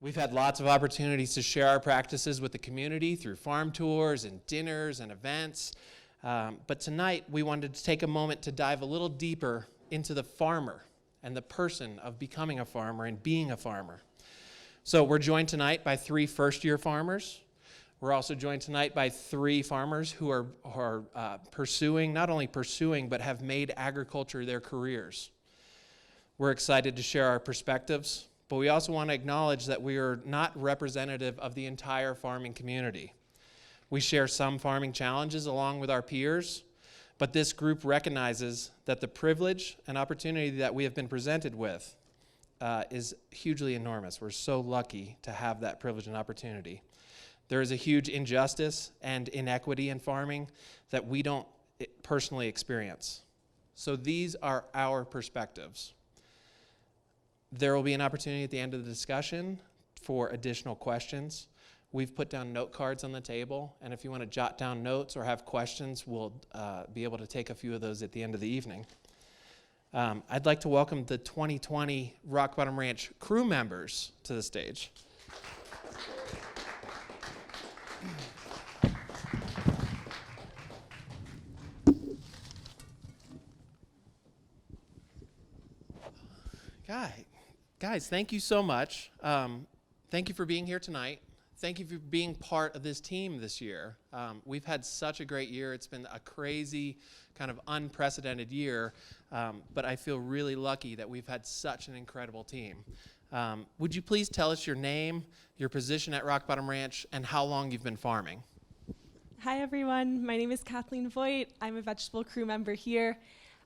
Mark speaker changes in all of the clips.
Speaker 1: We've had lots of opportunities to share our practices with the community through farm tours and dinners and events. But tonight we wanted to take a moment to dive a little deeper into the farmer and the person of becoming a farmer and being a farmer. So we're joined tonight by 3 first-year farmers. We're also joined tonight by 3 farmers who are pursuing, not only pursuing, but have made agriculture their careers. We're excited to share our perspectives, but we also want to acknowledge that we are not representative of the entire farming community. We share some farming challenges along with our peers, but this group recognizes that the privilege and opportunity that we have been presented with is hugely enormous. We're so lucky to have that privilege and opportunity. There is a huge injustice and inequity in farming that we don't personally experience. So these are our perspectives. There will be an opportunity at the end of the discussion for additional questions. We've put down note cards on the table, and if you want to jot down notes or have questions, we'll be able to take a few of those at the end of the evening. I'd like to welcome the 2020 Rock Bottom Ranch crew members to the stage. Guys, thank you so much. Thank you for being here tonight. Thank you for being part of this team this year. We've had such a great year. It's been a crazy, kind of unprecedented year, but I feel really lucky that we've had such an incredible team. Would you please tell us your name, your position at Rock Bottom Ranch, and how long you've been farming?
Speaker 2: Hi everyone, my name is Kathleen VOIGHT. I'm a vegetable crew member here.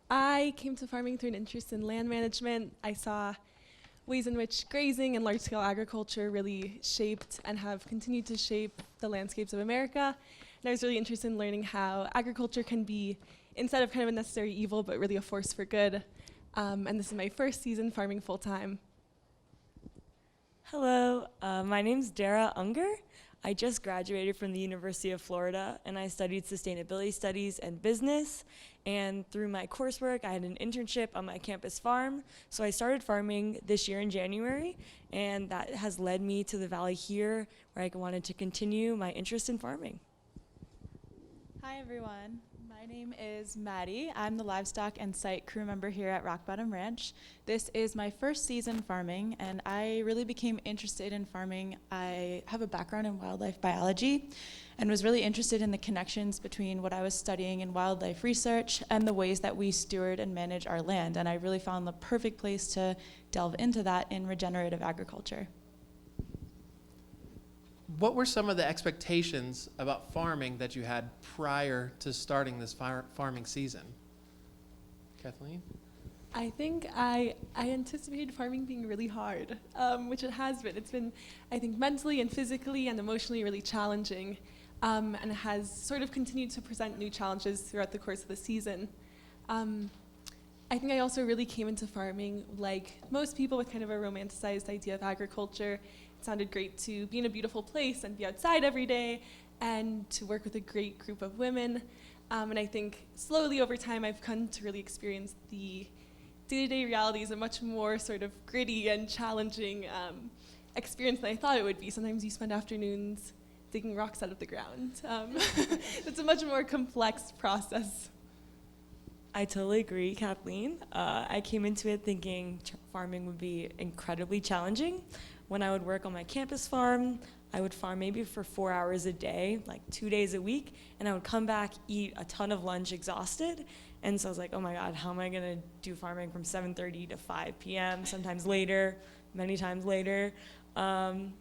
Speaker 2: I came to farming through an interest in land management. I saw ways in which grazing and large-scale agriculture really shaped and have continued to shape the landscapes of America. And I was really interested in learning how agriculture can be, instead of kind of a necessary evil, but really a force for good. And this is my first season farming full-time.
Speaker 3: Hello, my name's DARA UNGER. I just graduated from the University of Florida, and I studied sustainability studies and business. And through my coursework, I had an internship on my campus farm. So I started farming this year in January, and that has led me to the valley here, where I wanted to continue my interest in farming.
Speaker 4: Hi everyone, my name is MADDI. I'm the livestock and site crew member here at Rock Bottom Ranch. This is my first season farming, and I really became interested in farming. I have a background in wildlife biology and was really interested in the connections between what I was studying in wildlife research and the ways that we steward and manage our land. And I really found the perfect place to delve into that in regenerative agriculture.
Speaker 1: What were some of the expectations about farming that you had prior to starting this farming season? Kathleen?
Speaker 2: I think I anticipated farming being really hard, which it has been. It's been, I think, mentally and physically and emotionally really challenging, and it has sort of continued to present new challenges throughout the course of the season. I think I also really came into farming, like most people, with kind of a romanticized idea of agriculture. It sounded great to be in a beautiful place and be outside every day and to work with a great group of women. And I think slowly over time I've come to really experience the day-to-day realities, a much more sort of gritty and challenging experience than I thought it would be. Sometimes you spend afternoons digging rocks out of the ground. It's a much more complex process.
Speaker 3: I totally agree, Kathleen. I came into it thinking farming would be incredibly challenging. When I would work on my campus farm, I would farm maybe for 4 hours a day, like 2 days a week, and I would come back, eat a ton of lunch exhausted. And so I was like, oh my God, how am I gonna do farming from 7:30 to 5 p.m., sometimes later, many times later. And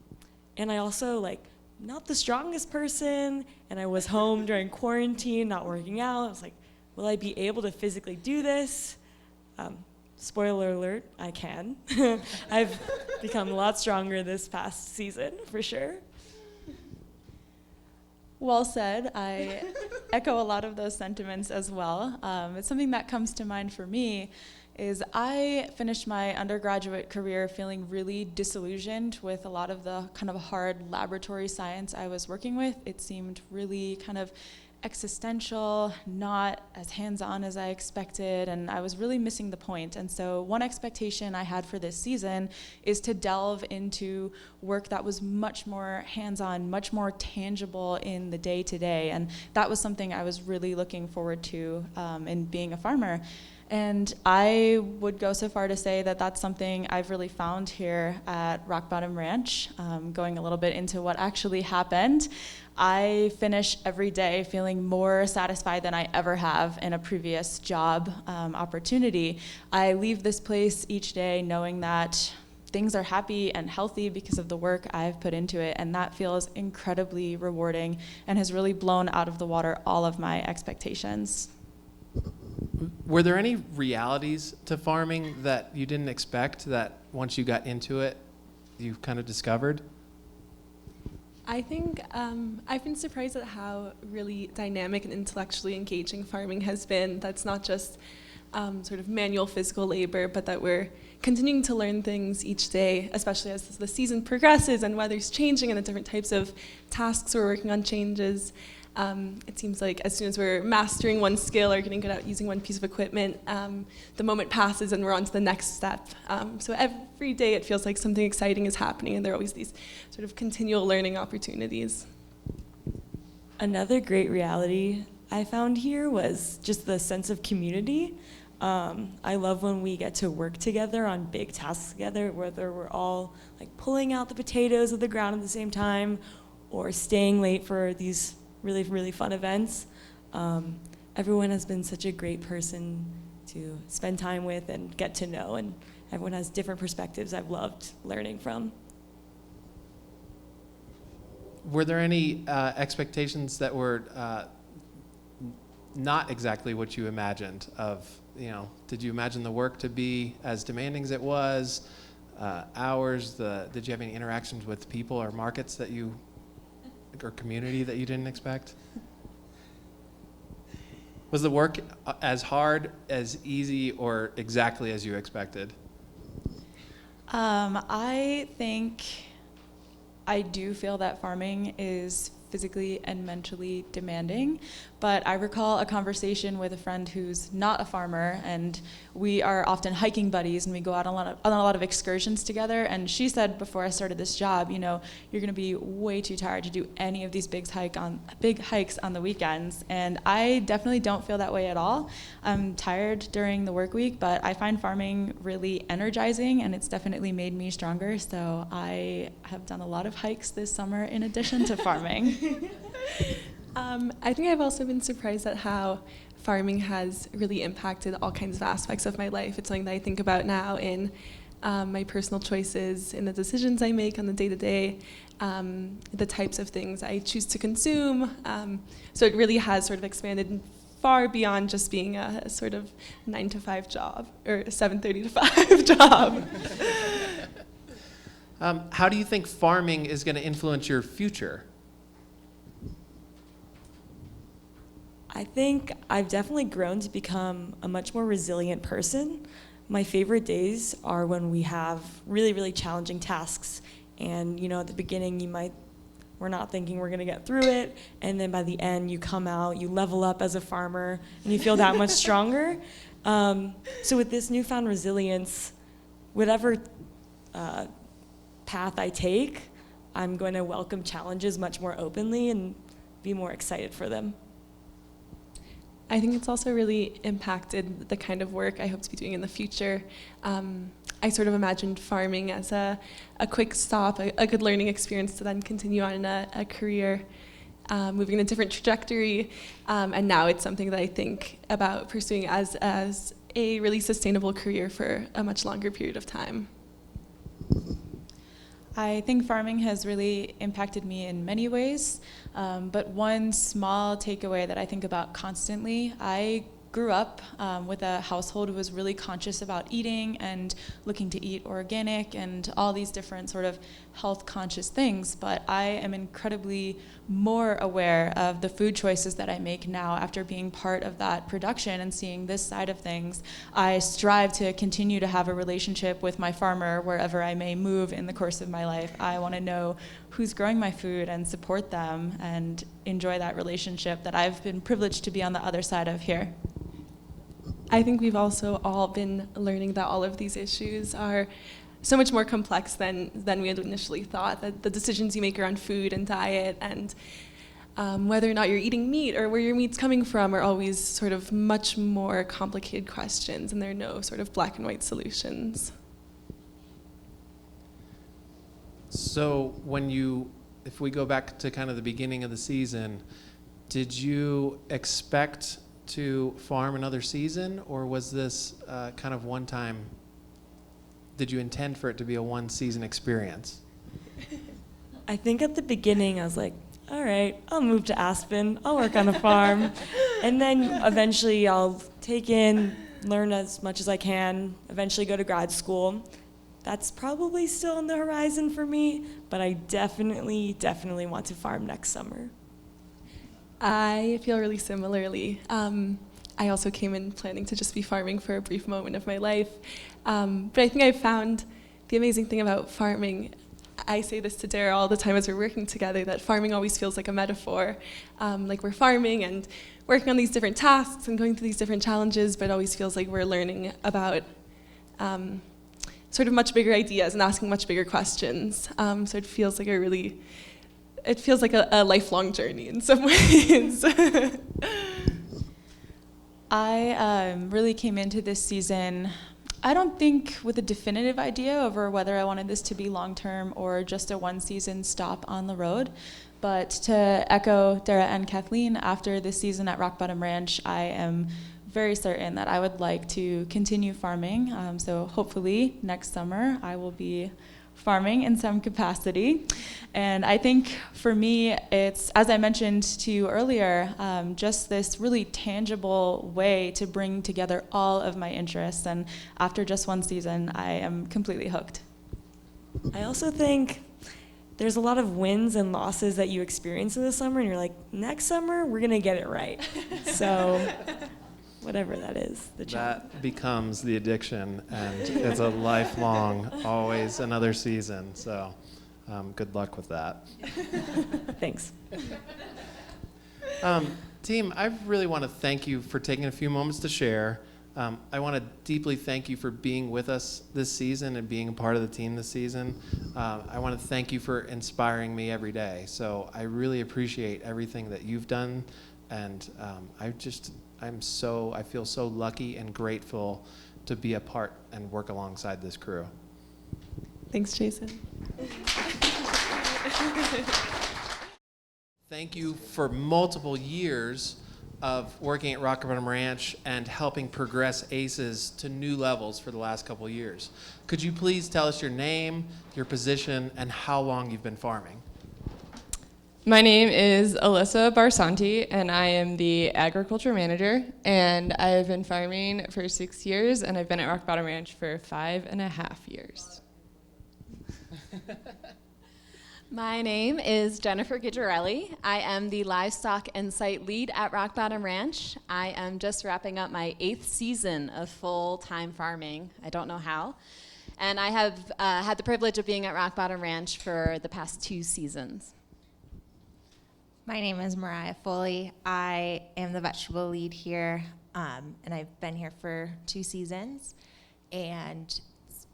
Speaker 3: I also, like, not the strongest person, and I was home during quarantine, not working out. I was like, will I be able to physically do this? Spoiler alert, I can. I've become a lot stronger this past season, for sure.
Speaker 4: Well said. I echo a lot of those sentiments as well. It's something that comes to mind for me is I finished my undergraduate career feeling really disillusioned with a lot of the kind of hard laboratory science I was working with. It seemed really kind of existential, not as hands-on as I expected, and I was really missing the point. And so one expectation I had for this season is to delve into work that was much more hands-on, much more tangible in the day-to-day, and that was something I was really looking forward to in being a farmer. And I would go so far to say that that's something I've really found here at Rock Bottom Ranch. Going a little bit into what actually happened, I finish every day feeling more satisfied than I ever have in a previous job opportunity. I leave this place each day knowing that things are happy and healthy because of the work I've put into it, and that feels incredibly rewarding and has really blown out of the water all of my expectations.
Speaker 1: Were there any realities to farming that you didn't expect that once you got into it, you kind of discovered?
Speaker 2: I think I've been surprised at how really dynamic and intellectually engaging farming has been. That's not just sort of manual physical labor, but that we're continuing to learn things each day, especially as the season progresses and weather's changing and the different types of tasks we're working on changes. It seems like as soon as we're mastering one skill or getting good at using one piece of equipment, the moment passes and we're on to the next step. So every day it feels like something exciting is happening, and there are always these sort of continual learning opportunities.
Speaker 3: Another great reality I found here was just the sense of community. I love when we get to work together on big tasks together, whether we're all like pulling out the potatoes of the ground at the same time or staying late for these really, really fun events. Everyone has been such a great person to spend time with and get to know, and everyone has different perspectives I've loved learning from.
Speaker 1: Were there any expectations that were not exactly what you imagined of, did you imagine the work to be as demanding as it was, hours, did you have any interactions with people or markets that you, or community that you didn't expect? Was the work as hard, as easy, or exactly as you expected?
Speaker 4: I think I do feel that farming is physically and mentally demanding, but I recall a conversation with a friend who's not a farmer, and we are often hiking buddies, and we go out on a lot of excursions together, and she said before I started this job, you're gonna be way too tired to do any of these big hikes on the weekends, and I definitely don't feel that way at all. I'm tired during the work week, but I find farming really energizing, and it's definitely made me stronger, so I have done a lot of hikes this summer in addition to farming.
Speaker 2: I think I've also been surprised at how farming has really impacted all kinds of aspects of my life. It's something that I think about now in my personal choices, in the decisions I make on the day-to-day, the types of things I choose to consume. So it really has sort of expanded far beyond just being a sort of 9-to-5 job or a 7:30 to 5 job.
Speaker 1: How do you think farming is going to influence your future?
Speaker 3: I think I've definitely grown to become a much more resilient person. My favorite days are when we have really, really challenging tasks. And at the beginning, we're not thinking we're gonna get through it. And then by the end, you come out, you level up as a farmer, and you feel that much stronger. So with this newfound resilience, whatever path I take, I'm going to welcome challenges much more openly and be more excited for them.
Speaker 2: I think it's also really impacted the kind of work I hope to be doing in the future. I sort of imagined farming as a quick stop, a good learning experience to then continue on in a career, moving in a different trajectory. And now it's something that I think about pursuing as a really sustainable career for a much longer period of time.
Speaker 4: I think farming has really impacted me in many ways, but one small takeaway that I think about constantly, I grew up with a household who was really conscious about eating and looking to eat organic and all these different sort of health conscious things, but I am incredibly more aware of the food choices that I make now after being part of that production and seeing this side of things. I strive to continue to have a relationship with my farmer wherever I may move in the course of my life. I want to know who's growing my food and support them, and enjoy that relationship that I've been privileged to be on the other side of here.
Speaker 2: I think we've also all been learning that all of these issues are so much more complex than we had initially thought, that the decisions you make around food and diet and whether or not you're eating meat or where your meat's coming from are always sort of much more complicated questions, and there are no sort of black and white solutions.
Speaker 1: So if we go back to kind of the beginning of the season, did you expect to farm another season, or was this kind of one time? Did you intend for it to be a one-season experience?
Speaker 3: I think at the beginning I was like, all right, I'll move to Aspen, I'll work on a farm, and then eventually I'll learn as much as I can, eventually go to grad school. That's probably still on the horizon for me, but I definitely want to farm next summer.
Speaker 2: I feel really similarly. I also came in planning to just be farming for a brief moment of my life. But I think I found the amazing thing about farming. I say this to DARA all the time as we're working together, that farming always feels like a metaphor. Like we're farming and working on these different tasks and going through these different challenges, but it always feels like we're learning about sort of much bigger ideas and asking much bigger questions. So it feels like a lifelong journey in some ways.
Speaker 4: I really came into this season, I don't think with a definitive idea over whether I wanted this to be long-term or just a one-season stop on the road. But to echo DARA and Kathleen, after this season at Rock Bottom Ranch, I am very certain that I would like to continue farming. So hopefully next summer I will be farming in some capacity. And I think for me, it's, as I mentioned to you earlier, just this really tangible way to bring together all of my interests. And after just one season, I am completely hooked.
Speaker 3: I also think there's a lot of wins and losses that you experience in the summer, and you're like, next summer, we're gonna get it right. So whatever that is, the challenge.
Speaker 1: That becomes the addiction, and it's a lifelong, always another season. So good luck with that.
Speaker 3: Thanks.
Speaker 1: Team, I really want to thank you for taking a few moments to share. I want to deeply thank you for being with us this season and being a part of the team this season. I want to thank you for inspiring me every day. So I really appreciate everything that you've done, and I feel so lucky and grateful to be a part and work alongside this crew.
Speaker 2: Thanks, Jason.
Speaker 1: Thank you for multiple years of working at Rock Bottom Ranch and helping progress ACEs to new levels for the last couple of years. Could you please tell us your name, your position, and how long you've been farming?
Speaker 5: My name is ALYSSA Barsanti, and I am the agriculture manager, and I've been farming for 6 years, and I've been at Rock Bottom Ranch for 5.5 years.
Speaker 6: My name is Jennifer GHIGIARELLI. I am the livestock and site lead at Rock Bottom Ranch. I am just wrapping up my 8th season of full-time farming. I don't know how. And I have had the privilege of being at Rock Bottom Ranch for the past 2 seasons.
Speaker 7: My name is MARIAH FOLEY. I am the vegetable lead here, and I've been here for 2 seasons, and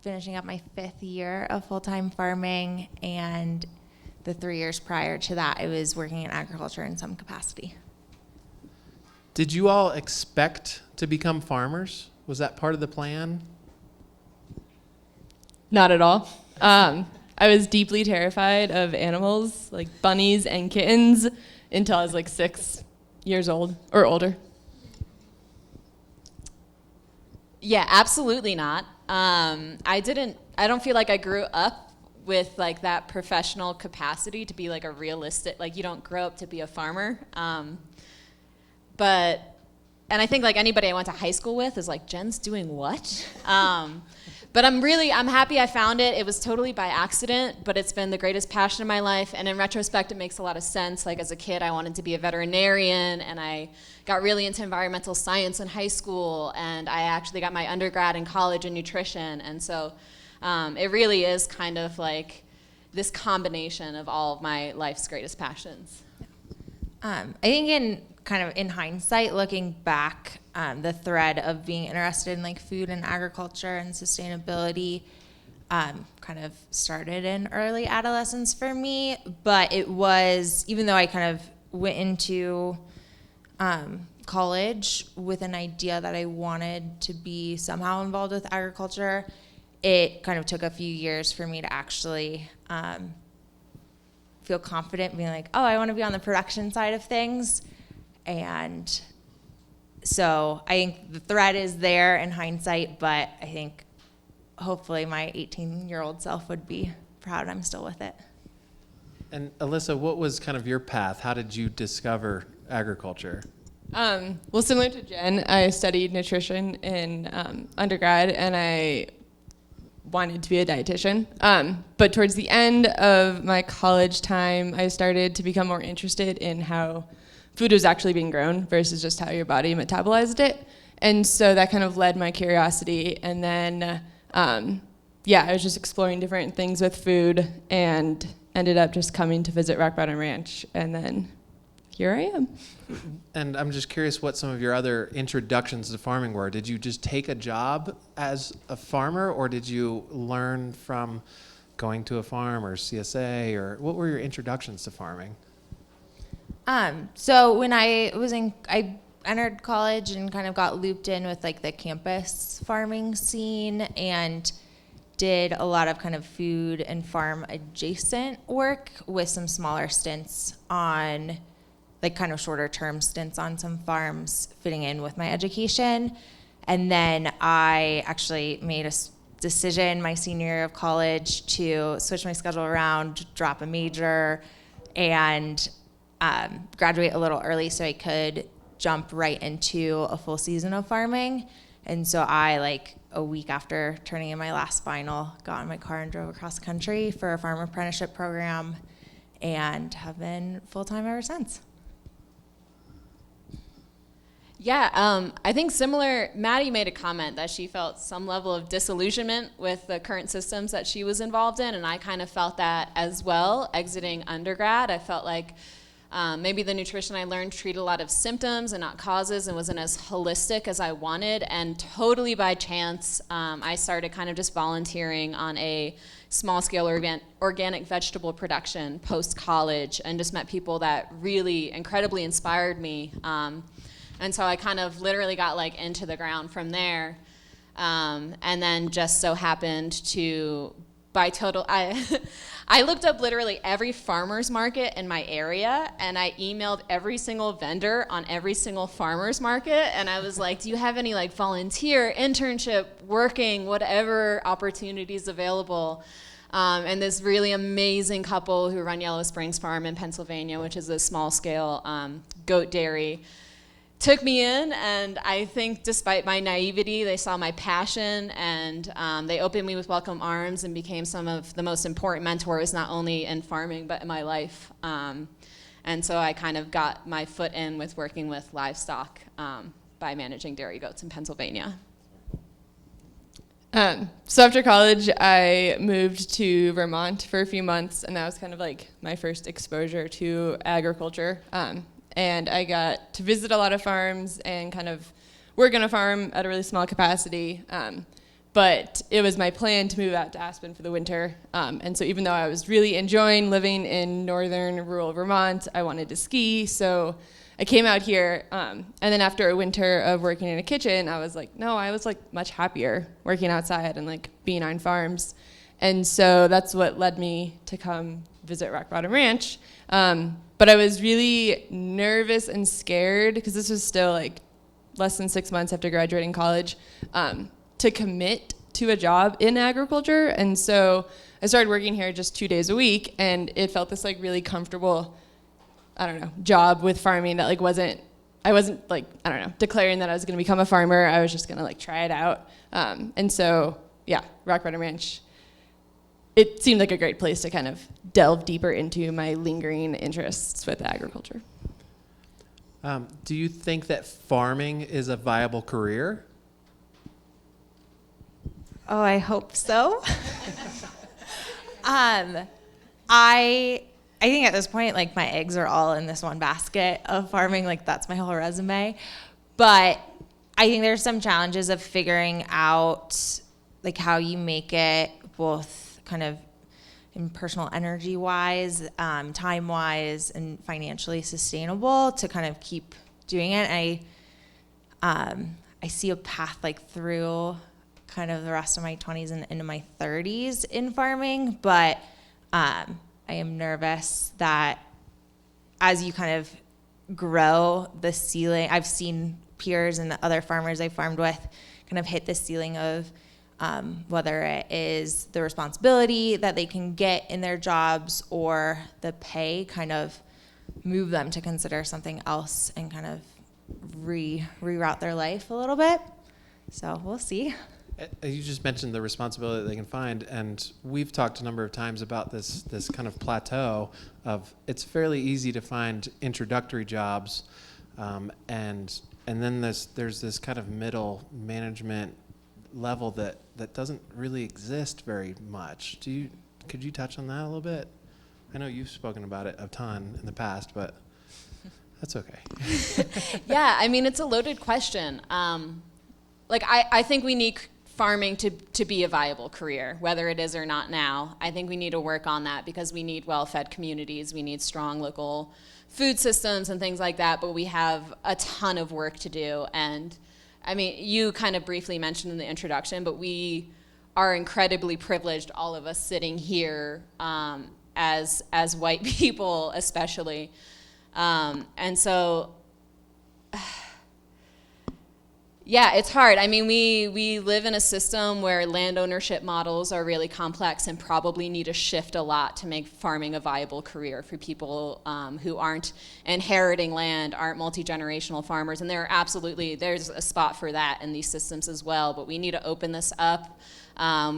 Speaker 7: finishing up my 5th year of full-time farming, and the 3 years prior to that, I was working in agriculture in some capacity.
Speaker 1: Did you all expect to become farmers? Was that part of the plan?
Speaker 5: Not at all. I was deeply terrified of animals, like bunnies and kittens, until I was like 6 years old or older.
Speaker 6: Yeah, absolutely not. I don't feel like I grew up with like that professional capacity to be like a realistic, like you don't grow up to be a farmer. And I think like anybody I went to high school with is like, Jen's doing what? But I'm happy I found it. It was totally by accident, but it's been the greatest passion of my life. And in retrospect, it makes a lot of sense. Like as a kid, I wanted to be a veterinarian, and I got really into environmental science in high school, and I actually got my undergrad in college in nutrition. And so it really is kind of like this combination of all of my life's greatest passions.
Speaker 7: I think in hindsight, looking back, the thread of being interested in like food and agriculture and sustainability kind of started in early adolescence for me. But it was, even though I kind of went into college with an idea that I wanted to be somehow involved with agriculture, it kind of took a few years for me to actually feel confident being like, oh, I want to be on the production side of things. And so I think the thread is there in hindsight, but I think hopefully my 18-year-old self would be proud I'm still with it.
Speaker 1: And Alyssa, what was kind of your path? How did you discover agriculture?
Speaker 5: Well, similar to Jen, I studied nutrition in undergrad, and I wanted to be a dietitian. But towards the end of my college time, I started to become more interested in how food was actually being grown versus just how your body metabolized it. And so that kind of led my curiosity. And then, I was just exploring different things with food and ended up just coming to visit Rock Bottom Ranch. And then here I am.
Speaker 1: And I'm just curious what some of your other introductions to farming were. Did you just take a job as a farmer, or did you learn from going to a farm or CSA, or what were your introductions to farming?
Speaker 7: So when I entered college and kind of got looped in with like the campus farming scene and did a lot of kind of food and farm adjacent work with some smaller stints on like kind of shorter term stints on some farms fitting in with my education. And then I actually made a decision my senior year of college to switch my schedule around, drop a major, and graduate a little early so I could jump right into a full season of farming. And so I, like a week after turning in my last final, got in my car and drove across the country for a farm apprenticeship program and have been full-time ever since.
Speaker 6: Yeah, I think similar, Maddie made a comment that she felt some level of disillusionment with the current systems that she was involved in, and I kind of felt that as well exiting undergrad. I felt like maybe the nutrition I learned treated a lot of symptoms and not causes and wasn't as holistic as I wanted, and totally by chance, I started kind of just volunteering on a small-scale organic vegetable production post-college and just met people that really incredibly inspired me. And so I kind of literally got like into the ground from there. And then just so happened to buy I looked up literally every farmer's market in my area, and I emailed every single vendor on every single farmer's market. And I was like, do you have any like volunteer, internship, working, whatever opportunities available? And this really amazing couple who run Yellow Springs Farm in Pennsylvania, which is a small scale goat dairy, took me in, and I think despite my naivety, they saw my passion, and they opened me with welcome arms and became some of the most important mentors, not only in farming, but in my life. And so I kind of got my foot in with working with livestock by managing dairy goats in Pennsylvania.
Speaker 5: So after college, I moved to Vermont for a few months, and that was kind of like my first exposure to agriculture. And I got to visit a lot of farms and kind of work on a farm at a really small capacity. But it was my plan to move out to Aspen for the winter. And so even though I was really enjoying living in northern rural Vermont, I wanted to ski. So I came out here. And then after a winter of working in a kitchen, I was like, no, I was like much happier working outside and like being on farms. And so that's what led me to come visit Rock Bottom Ranch. But I was really nervous and scared because this was still like less than 6 months after graduating college to commit to a job in agriculture. And so I started working here just 2 days a week, and it felt this like really comfortable, job with farming that like I wasn't like, declaring that I was going to become a farmer. I was just going to like try it out. And so, yeah, Rock Bottom Ranch, it seemed like a great place to kind of delve deeper into my lingering interests with agriculture.
Speaker 1: Do you think that farming is a viable career?
Speaker 7: Oh, I hope so. I I think at this point, like, my eggs are all in this one basket of farming. Like, that's my whole resume. But I think there's some challenges of figuring out, like, how you make it both kind of in personal energy-wise, time-wise, and financially sustainable to kind of keep doing it. I see a path, like, through kind of the rest of my 20s and into my 30s in farming, but I am nervous that as you kind of grow the ceiling, I've seen peers and other farmers I farmed with kind of hit the ceiling of whether it is the responsibility that they can get in their jobs or the pay kind of move them to consider something else and kind of reroute their life a little bit. So we'll see.
Speaker 1: You just mentioned the responsibility that they can find, and we've talked a number of times about this kind of plateau of it's fairly easy to find introductory jobs, and then there's this kind of middle management level that doesn't really exist very much. Could you touch on that a little bit? I know you've spoken about it a ton in the past, but that's okay.
Speaker 6: Yeah, I mean, it's a loaded question. I think we need farming to be a viable career, whether it is or not now. I think we need to work on that because we need well-fed communities, we need strong local food systems and things like that, but we have a ton of work to do. And I mean, you kind of briefly mentioned in the introduction, but we are incredibly privileged, all of us sitting here, as white people especially. And so, yeah, it's hard. I mean, we live in a system where land ownership models are really complex and probably need to shift a lot to make farming a viable career for people who aren't inheriting land, aren't multi-generational farmers. And there's a spot for that in these systems as well. But we need to open this up.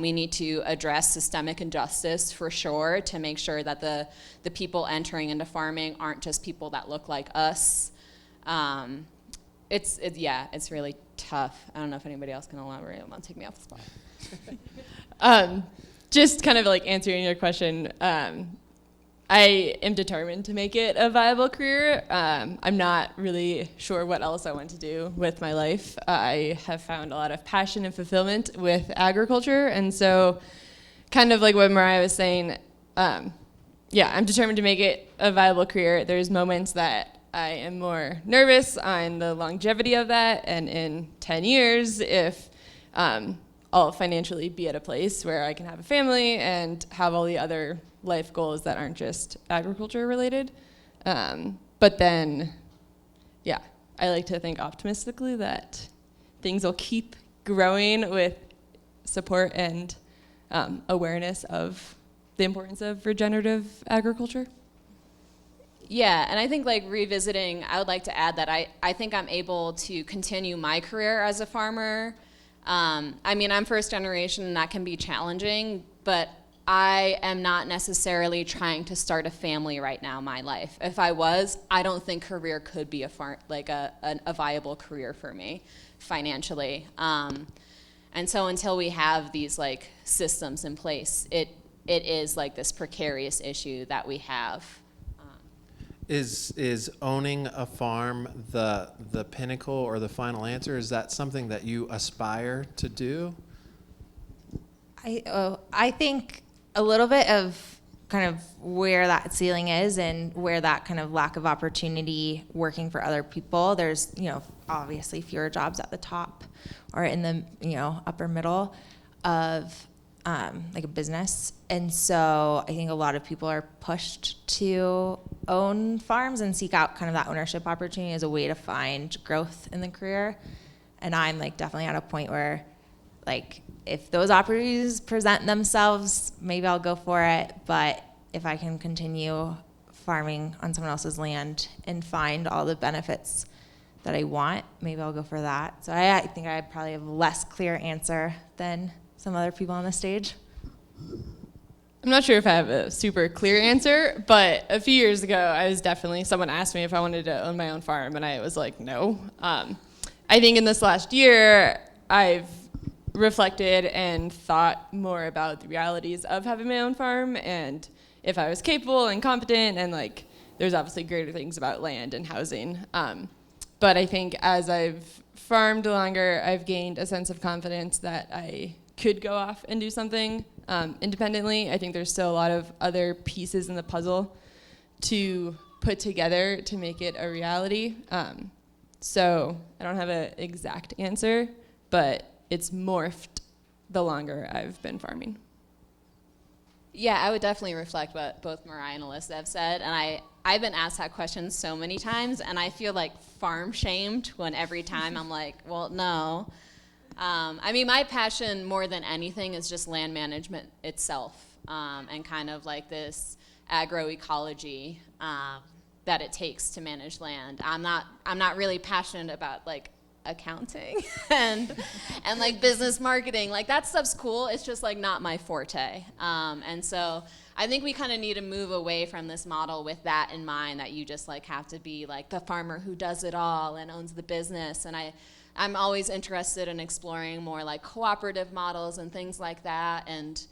Speaker 6: We need to address systemic injustice for sure to make sure that the people entering into farming aren't just people that look like us. It's really tough. I don't know if anybody else can elaborate. I'm gonna take me off the spot.
Speaker 5: Just kind of like answering your question, I am determined to make it a viable career. I'm not really sure what else I want to do with my life. I have found a lot of passion and fulfillment with agriculture, and so kind of like what Mariah was saying, I'm determined to make it a viable career. There's moments that I am more nervous on the longevity of that, and in 10 years, if I'll financially be at a place where I can have a family and have all the other life goals that aren't just agriculture related. But then, I like to think optimistically that things will keep growing with support and awareness of the importance of regenerative agriculture.
Speaker 6: Yeah, and I think like revisiting, I would like to add that I think I'm able to continue my career as a farmer. I mean, I'm first generation and that can be challenging, but I am not necessarily trying to start a family right now in my life. If I was, I don't think career could be a viable career for me financially. And so until we have these like systems in place, it is like this precarious issue that we have.
Speaker 1: Is owning a farm the pinnacle or the final answer? Is that something that you aspire to do?
Speaker 7: I think a little bit of kind of where that ceiling is and where that kind of lack of opportunity working for other people. There's, obviously fewer jobs at the top or in the, upper middle of like a business. And so I think a lot of people are pushed to own farms and seek out kind of that ownership opportunity as a way to find growth in the career. And I'm like definitely at a point where like if those opportunities present themselves, maybe I'll go for it. But if I can continue farming on someone else's land and find all the benefits that I want, maybe I'll go for that. So I think I probably have a less clear answer than some other people on the stage.
Speaker 5: I'm not sure if I have a super clear answer, but a few years ago, someone asked me if I wanted to own my own farm, and I was like, no. I think in this last year, I've reflected and thought more about the realities of having my own farm, and if I was capable and competent, and like there's obviously greater things about land and housing. But I think as I've farmed longer, I've gained a sense of confidence that I could go off and do something independently. I think there's still a lot of other pieces in the puzzle to put together to make it a reality. So I don't have an exact answer, but it's morphed the longer I've been farming.
Speaker 6: Yeah, I would definitely reflect what both Mariah and Alyssa have said, and I've been asked that question so many times, and I feel like farm shamed when every time I'm like, well, no. I mean, my passion more than anything is just land management itself, and kind of like this agroecology that it takes to manage land. I'm not really passionate about like accounting and like business marketing. Like that stuff's cool. It's just like not my forte. And so I think we kind of need to move away from this model with that in mind, that you just like have to be like the farmer who does it all and owns the business. And I'm always interested in exploring more like cooperative models and things like that, and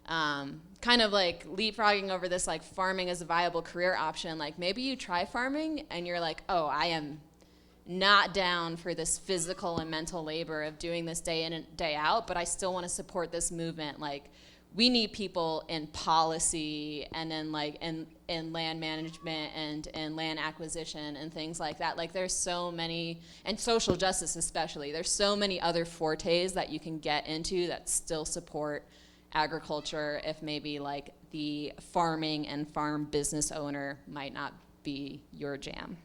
Speaker 6: kind of like leapfrogging over this like farming as a viable career option. Like maybe you try farming and you're like, oh, I am not down for this physical and mental labor of doing this day in and day out, but I still want to support this movement. Like we need people in policy and in like in land management and in land acquisition and things like that. Like there's so many, and social justice especially, there's so many other fortes that you can get into that still support agriculture, if maybe like the farming and farm business owner might not be your jam.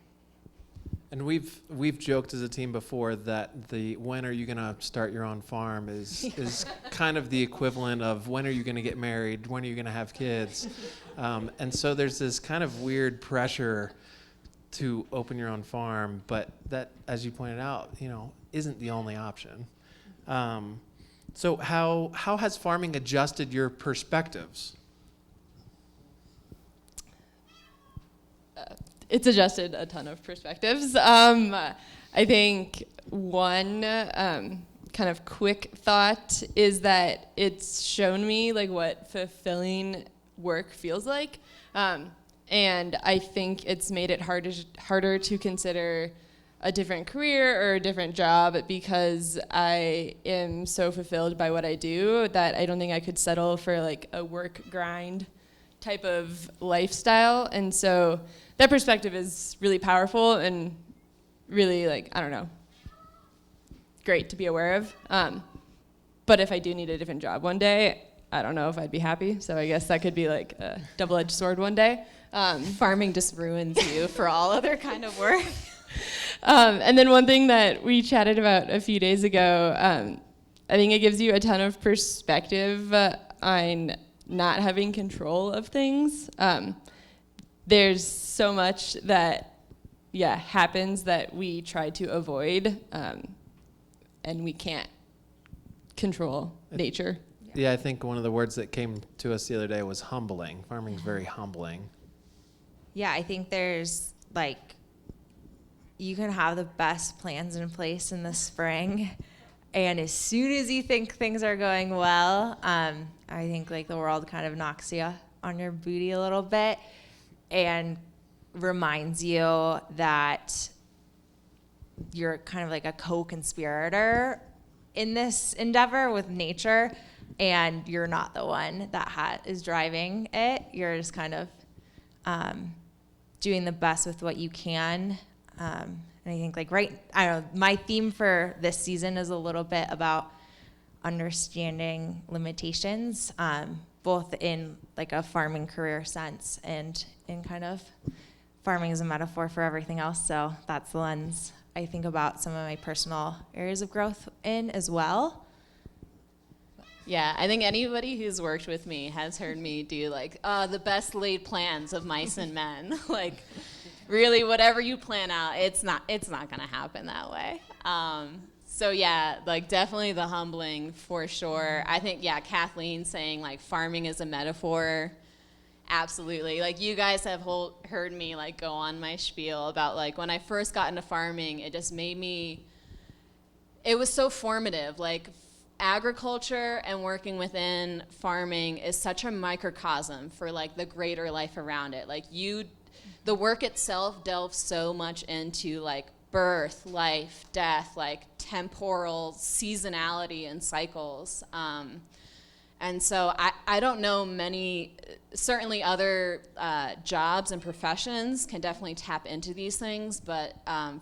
Speaker 1: And we've joked as a team before that the when are you going to start your own farm is kind of the equivalent of when are you going to get married, when are you going to have kids. And so there's this kind of weird pressure to open your own farm, but that, as you pointed out, isn't the only option. So how has farming adjusted your perspectives?
Speaker 5: It's adjusted a ton of perspectives. I think one kind of quick thought is that it's shown me like what fulfilling work feels like. And I think it's made it harder to consider a different career or a different job because I am so fulfilled by what I do that I don't think I could settle for like a work grind type of lifestyle. And so that perspective is really powerful and really like, I don't know, great to be aware of. But if I do need a different job one day, I don't know if I'd be happy. So I guess that could be like a double-edged sword one day.
Speaker 6: Farming just ruins you for all other kind of work.
Speaker 5: And then one thing that we chatted about a few days ago, I think it gives you a ton of perspective on not having control of things. There's so much that, happens that we try to avoid, and we can't control nature.
Speaker 1: Yeah, I think one of the words that came to us the other day was humbling. Farming's very humbling.
Speaker 7: Yeah, I think there's like, you can have the best plans in place in the spring, and as soon as you think things are going well, I think like the world kind of knocks you on your booty a little bit and reminds you that you're kind of like a co-conspirator in this endeavor with nature, and you're not the one that is driving it. You're just kind of doing the best with what you can. And I think like I don't know, my theme for this season is a little bit about understanding limitations, both in like a farming career sense and in kind of farming as a metaphor for everything else. So that's the lens I think about some of my personal areas of growth in as well.
Speaker 6: Yeah, I think anybody who's worked with me has heard me do like the best laid plans of mice and men. Like really whatever you plan out, it's not gonna happen that way. So yeah, like definitely the humbling for sure. I think, Kathleen saying like farming is a metaphor, absolutely. Like you guys have heard me like go on my spiel about like when I first got into farming, it just made me, it was so formative. Like agriculture and working within farming is such a microcosm for like the greater life around it. Like the work itself delves so much into like birth, life, death, like temporal seasonality and cycles. And so I don't know many, certainly other jobs and professions can definitely tap into these things, but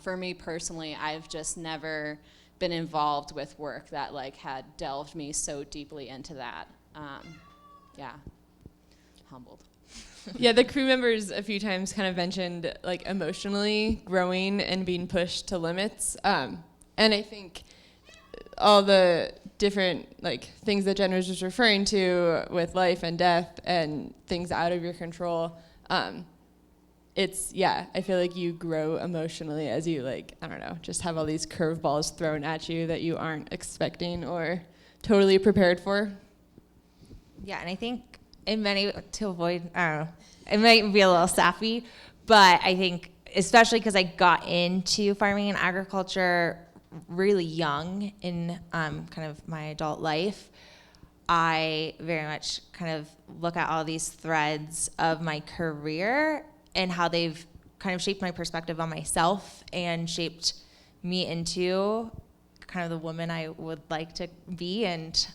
Speaker 6: for me personally, I've just never been involved with work that like had delved me so deeply into that. Yeah, humbled.
Speaker 5: Yeah, the crew members a few times kind of mentioned like emotionally growing and being pushed to limits. And I think all the different like things that Jen was just referring to with life and death and things out of your control, I feel like you grow emotionally as you like, I don't know, just have all these curveballs thrown at you that you aren't expecting or totally prepared for.
Speaker 7: Yeah, and I think to avoid, I don't know, it might be a little sappy, but I think especially because I got into farming and agriculture really young in kind of my adult life, I very much kind of look at all these threads of my career and how they've kind of shaped my perspective on myself and shaped me into kind of the woman I would like to be. And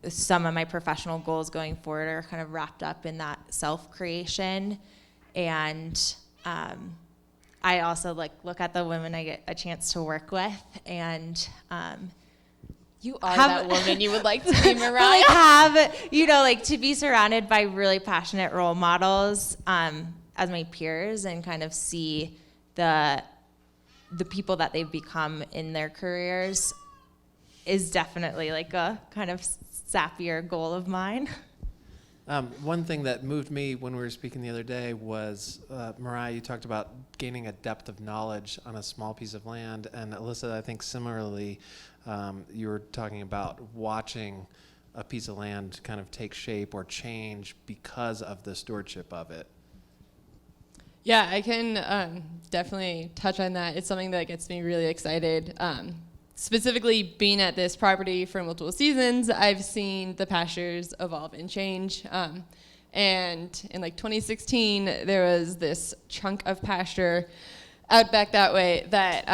Speaker 7: some of my professional goals going forward are kind of wrapped up in that self-creation. And I also like look at the women I get a chance to work with, and
Speaker 6: You are that woman you would like to be, Mariah.
Speaker 7: like have, like to be surrounded by really passionate role models as my peers and kind of see the people that they've become in their careers is definitely like a kind of sappier goal of mine.
Speaker 1: One thing that moved me when we were speaking the other day was, Mariah, you talked about gaining a depth of knowledge on a small piece of land, and Alyssa, I think similarly, you were talking about watching a piece of land kind of take shape or change because of the stewardship of it.
Speaker 5: Yeah, I can definitely touch on that. It's something that gets me really excited. Specifically being at this property for multiple seasons, I've seen the pastures evolve and change. And in like 2016, there was this chunk of pasture out back that way that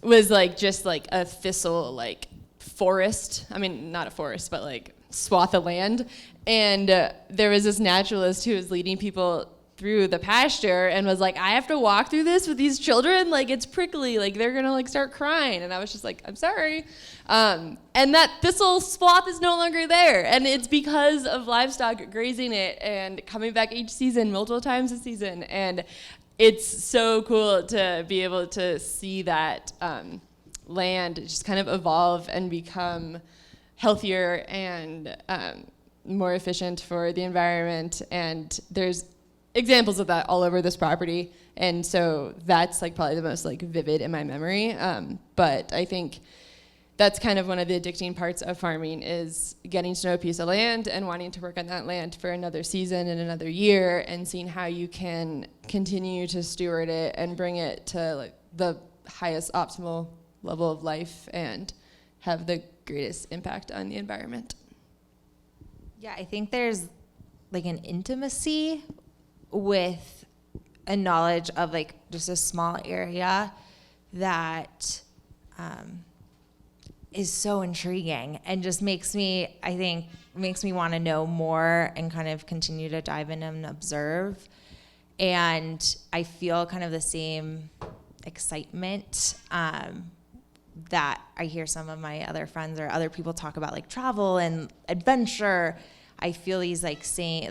Speaker 5: was like just like a thistle like forest. I mean, not a forest, but like swath of land. And there was this naturalist who was leading people through the pasture and was like, I have to walk through this with these children, like it's prickly, like they're gonna like start crying. And I was just like, I'm sorry. And that thistle swath is no longer there, and it's because of livestock grazing it and coming back each season multiple times a season. And it's so cool to be able to see that land just kind of evolve and become healthier and more efficient for the environment. And there's examples of that all over this property, and so that's like probably the most like vivid in my memory. But I think that's kind of one of the addicting parts of farming, is getting to know a piece of land and wanting to work on that land for another season and another year, and seeing how you can continue to steward it and bring it to like the highest optimal level of life and have the greatest impact on the environment.
Speaker 7: Yeah, I think there's like an intimacy with a knowledge of like just a small area that is so intriguing and just makes me want to know more and kind of continue to dive in and observe. And I feel kind of the same excitement that I hear some of my other friends or other people talk about, like travel and adventure. I feel these like same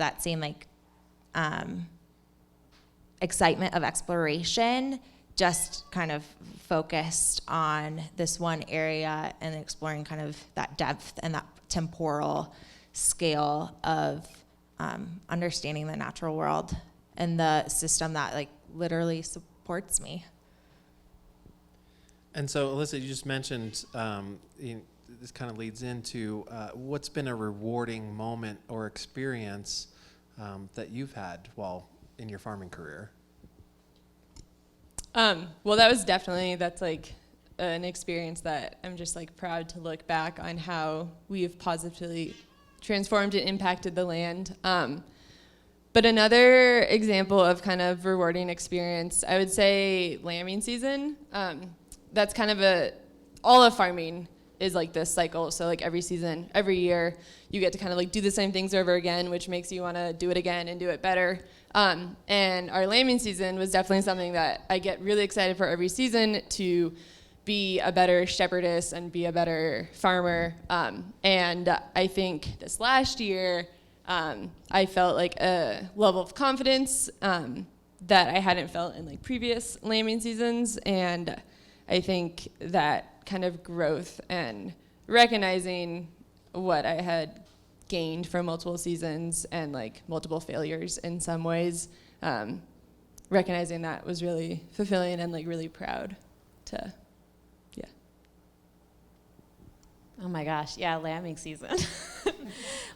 Speaker 7: excitement of exploration, just kind of focused on this one area and exploring kind of that depth and that temporal scale of understanding the natural world and the system that like literally supports me.
Speaker 1: And so, Alyssa, you just mentioned, this kind of leads into what's been a rewarding moment or experience that you've had while in your farming career?
Speaker 5: Well, that's like an experience that I'm just like proud to look back on how we have positively transformed and impacted the land. But another example of kind of rewarding experience, I would say lambing season. That's kind of all of farming is like this cycle. So like every season, every year, you get to kind of like do the same things over again, which makes you want to do it again and do it better. And our lambing season was definitely something that I get really excited for every season to be a better shepherdess and be a better farmer. And I think this last year, I felt like a level of confidence that I hadn't felt in like previous lambing seasons. And I think that kind of growth and recognizing what I had gained from multiple seasons and like multiple failures in some ways, recognizing that was really fulfilling and like really proud to, yeah.
Speaker 6: Oh my gosh, yeah, lambing season.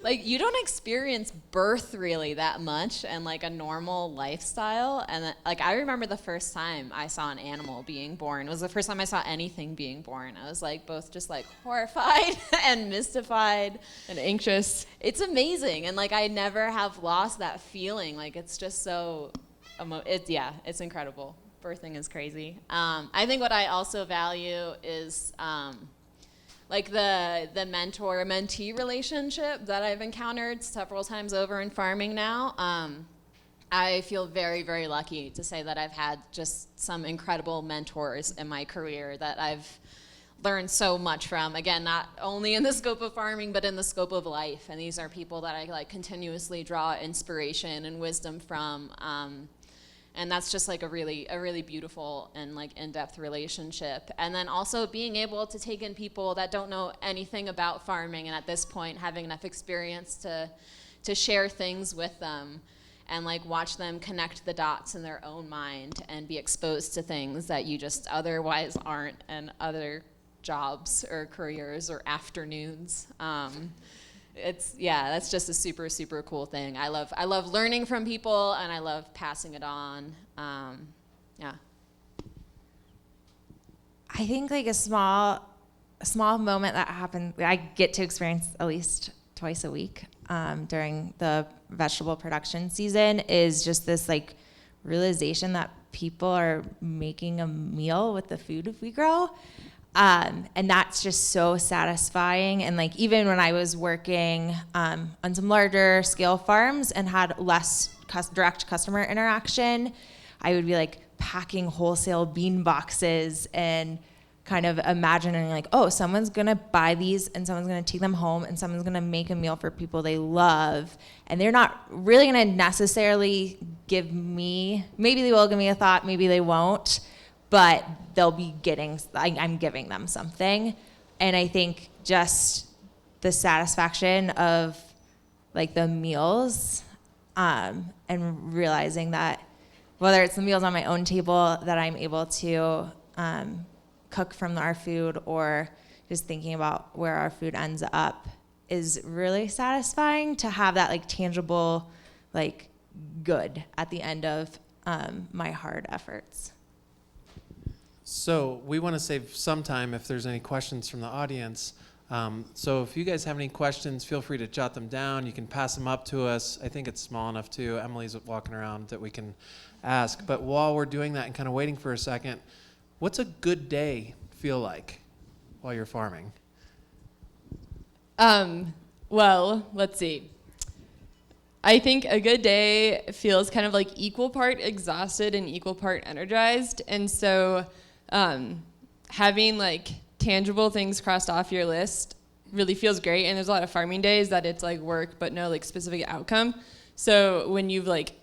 Speaker 6: Like, you don't experience birth really that much and like a normal lifestyle. And then, like, I remember the first time I saw an animal being born. It was the first time I saw anything being born. I was like both just like horrified and mystified
Speaker 5: And anxious.
Speaker 6: It's amazing. And like, I never have lost that feeling. Like, it's just so, it's incredible. Birthing is crazy. I think what I also value is, like the mentor-mentee relationship that I've encountered several times over in farming now. I feel very, very lucky to say that I've had just some incredible mentors in my career that I've learned so much from. Again, not only in the scope of farming, but in the scope of life. And these are people that I like continuously draw inspiration and wisdom from. And that's just like a really beautiful and like in-depth relationship. And then also being able to take in people that don't know anything about farming, and at this point having enough experience to share things with them and like watch them connect the dots in their own mind and be exposed to things that you just otherwise aren't in other jobs or careers or afternoons. That's just a super, super cool thing. I love learning from people, and I love passing it on. Yeah.
Speaker 7: I think like a small moment that happened, I get to experience at least twice a week during the vegetable production season, is just this like realization that people are making a meal with the food we grow. And that's just so satisfying. And like, even when I was working on some larger scale farms and had less direct customer interaction, I would be like packing wholesale bean boxes and kind of imagining like, oh, someone's gonna buy these and someone's gonna take them home and someone's gonna make a meal for people they love. And they're not really gonna necessarily give me, maybe they will give me a thought, maybe they won't, but they'll be getting, I'm giving them something. And I think just the satisfaction of like the meals and realizing that whether it's the meals on my own table that I'm able to cook from our food, or just thinking about where our food ends up, is really satisfying to have that like tangible like good at the end of my hard efforts.
Speaker 1: So we want to save some time if there's any questions from the audience. So if you guys have any questions, feel free to jot them down. You can pass them up to us. I think it's small enough too. Emily's walking around that we can ask. But while we're doing that and kind of waiting for a second, what's a good day feel like while you're farming?
Speaker 5: Well, let's see. I think a good day feels kind of like equal part exhausted and equal part energized. And so having like tangible things crossed off your list really feels great. And there's a lot of farming days that it's like work, but no like specific outcome. So when you've like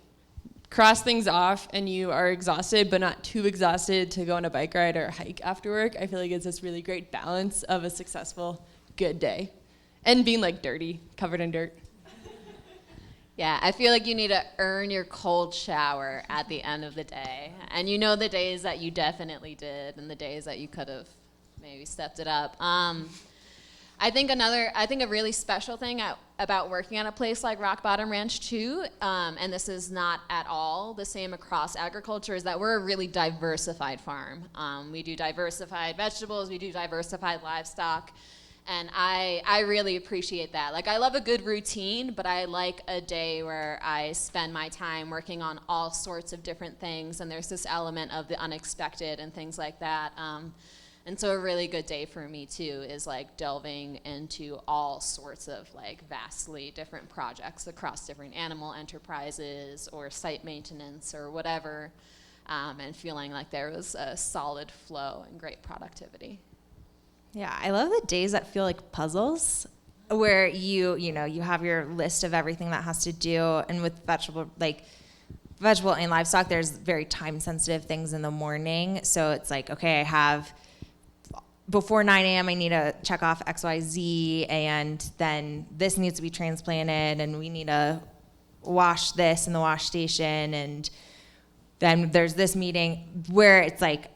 Speaker 5: crossed things off and you are exhausted, but not too exhausted to go on a bike ride or hike after work, I feel like it's this really great balance of a successful, good day. And being like dirty, covered in dirt.
Speaker 6: Yeah, I feel like you need to earn your cold shower at the end of the day. And you know the days that you definitely did and the days that you could have maybe stepped it up. I think a really special thing about working at a place like Rock Bottom Ranch too, and this is not at all the same across agriculture, is that we're a really diversified farm. We do diversified vegetables, we do diversified livestock, and I really appreciate that. Like, I love a good routine, but I like a day where I spend my time working on all sorts of different things, and there's this element of the unexpected and things like that. And so a really good day for me too is like delving into all sorts of like vastly different projects across different animal enterprises or site maintenance or whatever, and feeling like there was a solid flow and great productivity.
Speaker 7: Yeah, I love the days that feel like puzzles, where you have your list of everything that has to do, and with vegetable and livestock, there's very time sensitive things in the morning. So it's like, okay, I have before 9 a.m. I need to check off X, Y, Z, and then this needs to be transplanted, and we need to wash this in the wash station, and then there's this meeting where it's like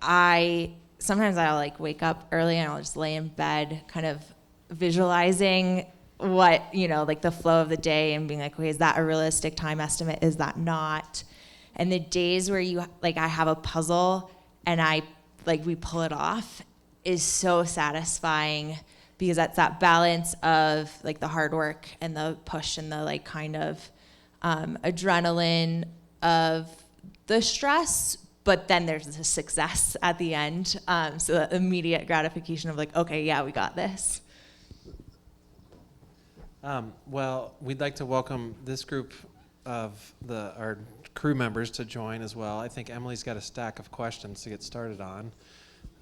Speaker 7: sometimes I'll like wake up early and I'll just lay in bed kind of visualizing what, like the flow of the day and being like, okay, is that a realistic time estimate? Is that not? And the days where I have a puzzle and we pull it off is so satisfying, because that's that balance of like the hard work and the push and the like kind of adrenaline of the stress, but then there's the success at the end. So the immediate gratification of like, okay, yeah, we got this.
Speaker 1: Well, we'd like to welcome this group of our crew members to join as well. I think Emily's got a stack of questions to get started on.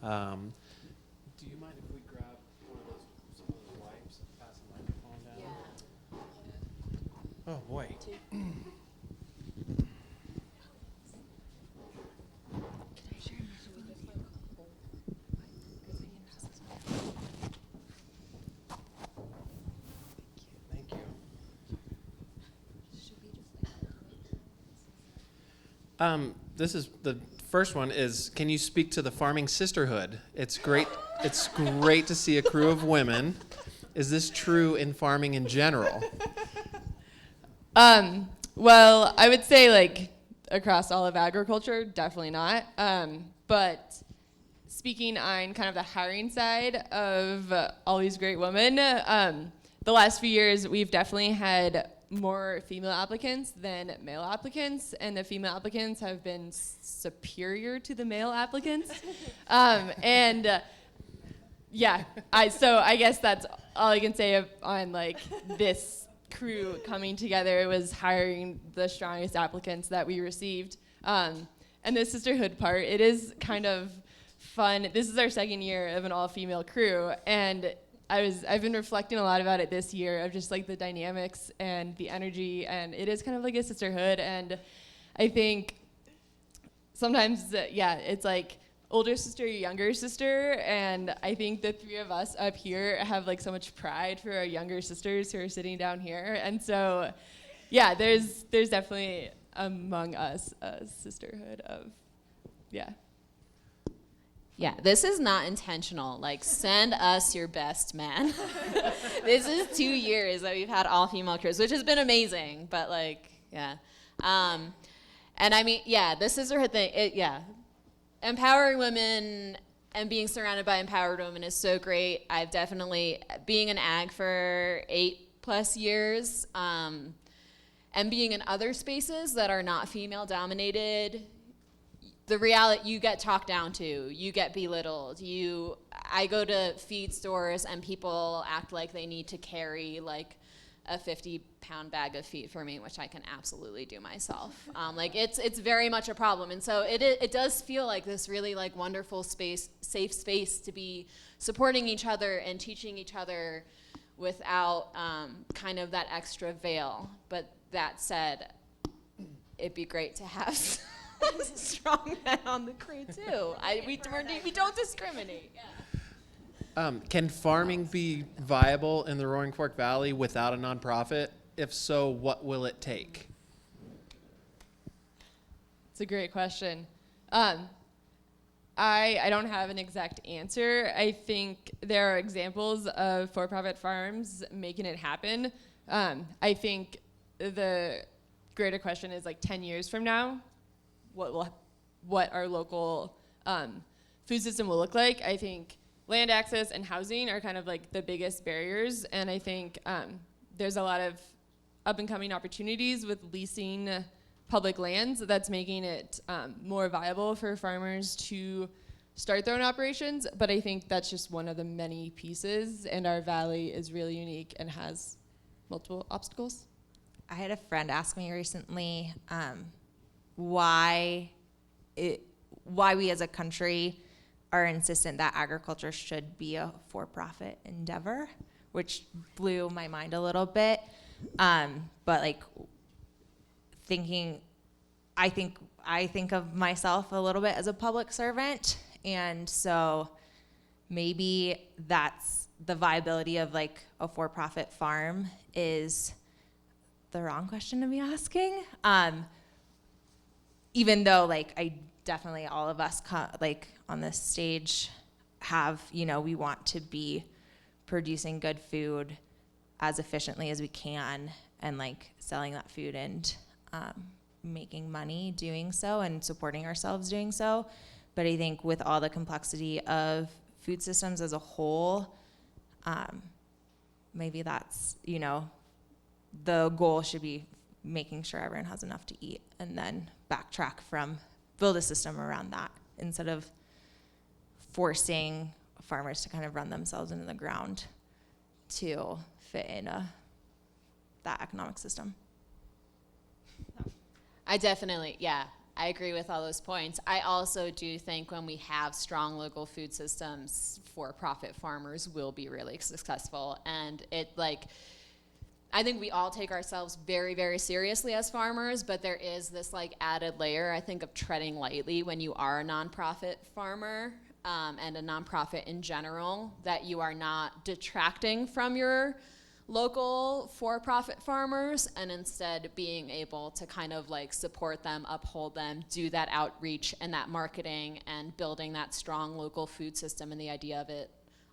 Speaker 1: Do you mind if we grab some of those wipes and pass the microphone down? Yeah. Oh boy. Thank you. This is the first one is, can you speak to the farming sisterhood? It's great to see a crew of women. Is this true in farming in general?
Speaker 5: Well, I would say like across all of agriculture, definitely not. But speaking on kind of the hiring side of all these great women, the last few years we've definitely had more female applicants than male applicants, and the female applicants have been superior to the male applicants. Yeah, so I guess that's all I can say on like this crew coming together, was hiring the strongest applicants that we received. And the sisterhood part, it is kind of fun. This is our second year of an all-female crew, and I've been reflecting a lot about it this year, of just like the dynamics and the energy, and it is kind of like a sisterhood. And I think sometimes, it's like older sister, younger sister, and I think the three of us up here have like so much pride for our younger sisters who are sitting down here. And so, yeah, there's definitely among us a sisterhood of, yeah.
Speaker 6: Yeah, this is not intentional. Like, send us your best men. This is 2 years that we've had all female crews, which has been amazing. But like, yeah. And I mean, yeah, this is her thing. Empowering women and being surrounded by empowered women is so great. I've definitely, being in ag for 8+ years, and being in other spaces that are not female dominated, the reality, you get talked down to, you get belittled. I go to feed stores and people act like they need to carry like a 50-pound bag of feed for me, which I can absolutely do myself. Like it's very much a problem. And so it does feel like this really like wonderful space, safe space to be supporting each other and teaching each other without kind of that extra veil. But that said, it'd be great to have strong men on the crew too. We don't discriminate. Yeah.
Speaker 1: Can farming be viable in the Roaring Fork Valley without a nonprofit? If so, what will it take?
Speaker 5: It's a great question. I I don't have an exact answer. I think there are examples of for-profit farms making it happen. I think the greater question is like 10 years from now, what our local food system will look like. I think land access and housing are kind of like the biggest barriers, and I think there's a lot of up-and-coming opportunities with leasing public lands that's making it more viable for farmers to start their own operations, but I think that's just one of the many pieces, and our valley is really unique and has multiple obstacles.
Speaker 7: I had a friend ask me recently why we as a country are insistent that agriculture should be a for-profit endeavor, which blew my mind a little bit. But like I think of myself a little bit as a public servant, and so maybe that's the viability of like a for-profit farm is the wrong question to be asking. Even though like I definitely all of us like on this stage have, we want to be producing good food as efficiently as we can and like selling that food and making money doing so and supporting ourselves doing so. But I think with all the complexity of food systems as a whole, maybe that's, the goal should be making sure everyone has enough to eat and then backtrack build a system around that instead of forcing farmers to kind of run themselves into the ground to fit in that economic system.
Speaker 6: I agree with all those points. I also do think when we have strong local food systems, for-profit farmers will be really successful. And I think we all take ourselves very, very seriously as farmers, but there is this like added layer, I think, of treading lightly when you are a nonprofit farmer and a nonprofit in general, that you are not detracting from your local for-profit farmers and instead being able to kind of like support them, uphold them, do that outreach and that marketing and building that strong local food system and the idea of it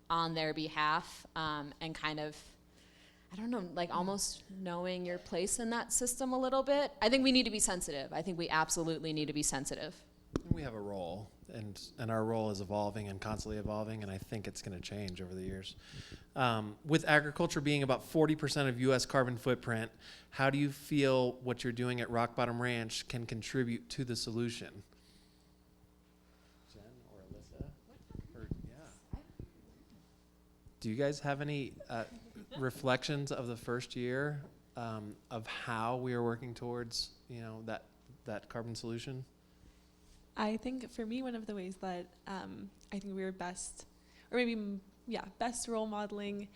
Speaker 6: on their behalf and kind of, I don't know, like almost knowing your place in that system a little bit. I think we need to be sensitive. I think we absolutely need to be sensitive.
Speaker 1: We have a role, and our role is evolving and constantly evolving, and I think it's going to change over the years. With agriculture being about 40% of U.S. carbon footprint, how do you feel what you're doing at Rock Bottom Ranch can contribute to the solution? Jen or Alyssa? Do you guys have any reflections of the first year of how we are working towards, that carbon solution?
Speaker 2: I think for me, one of the ways that I think we were best role modeling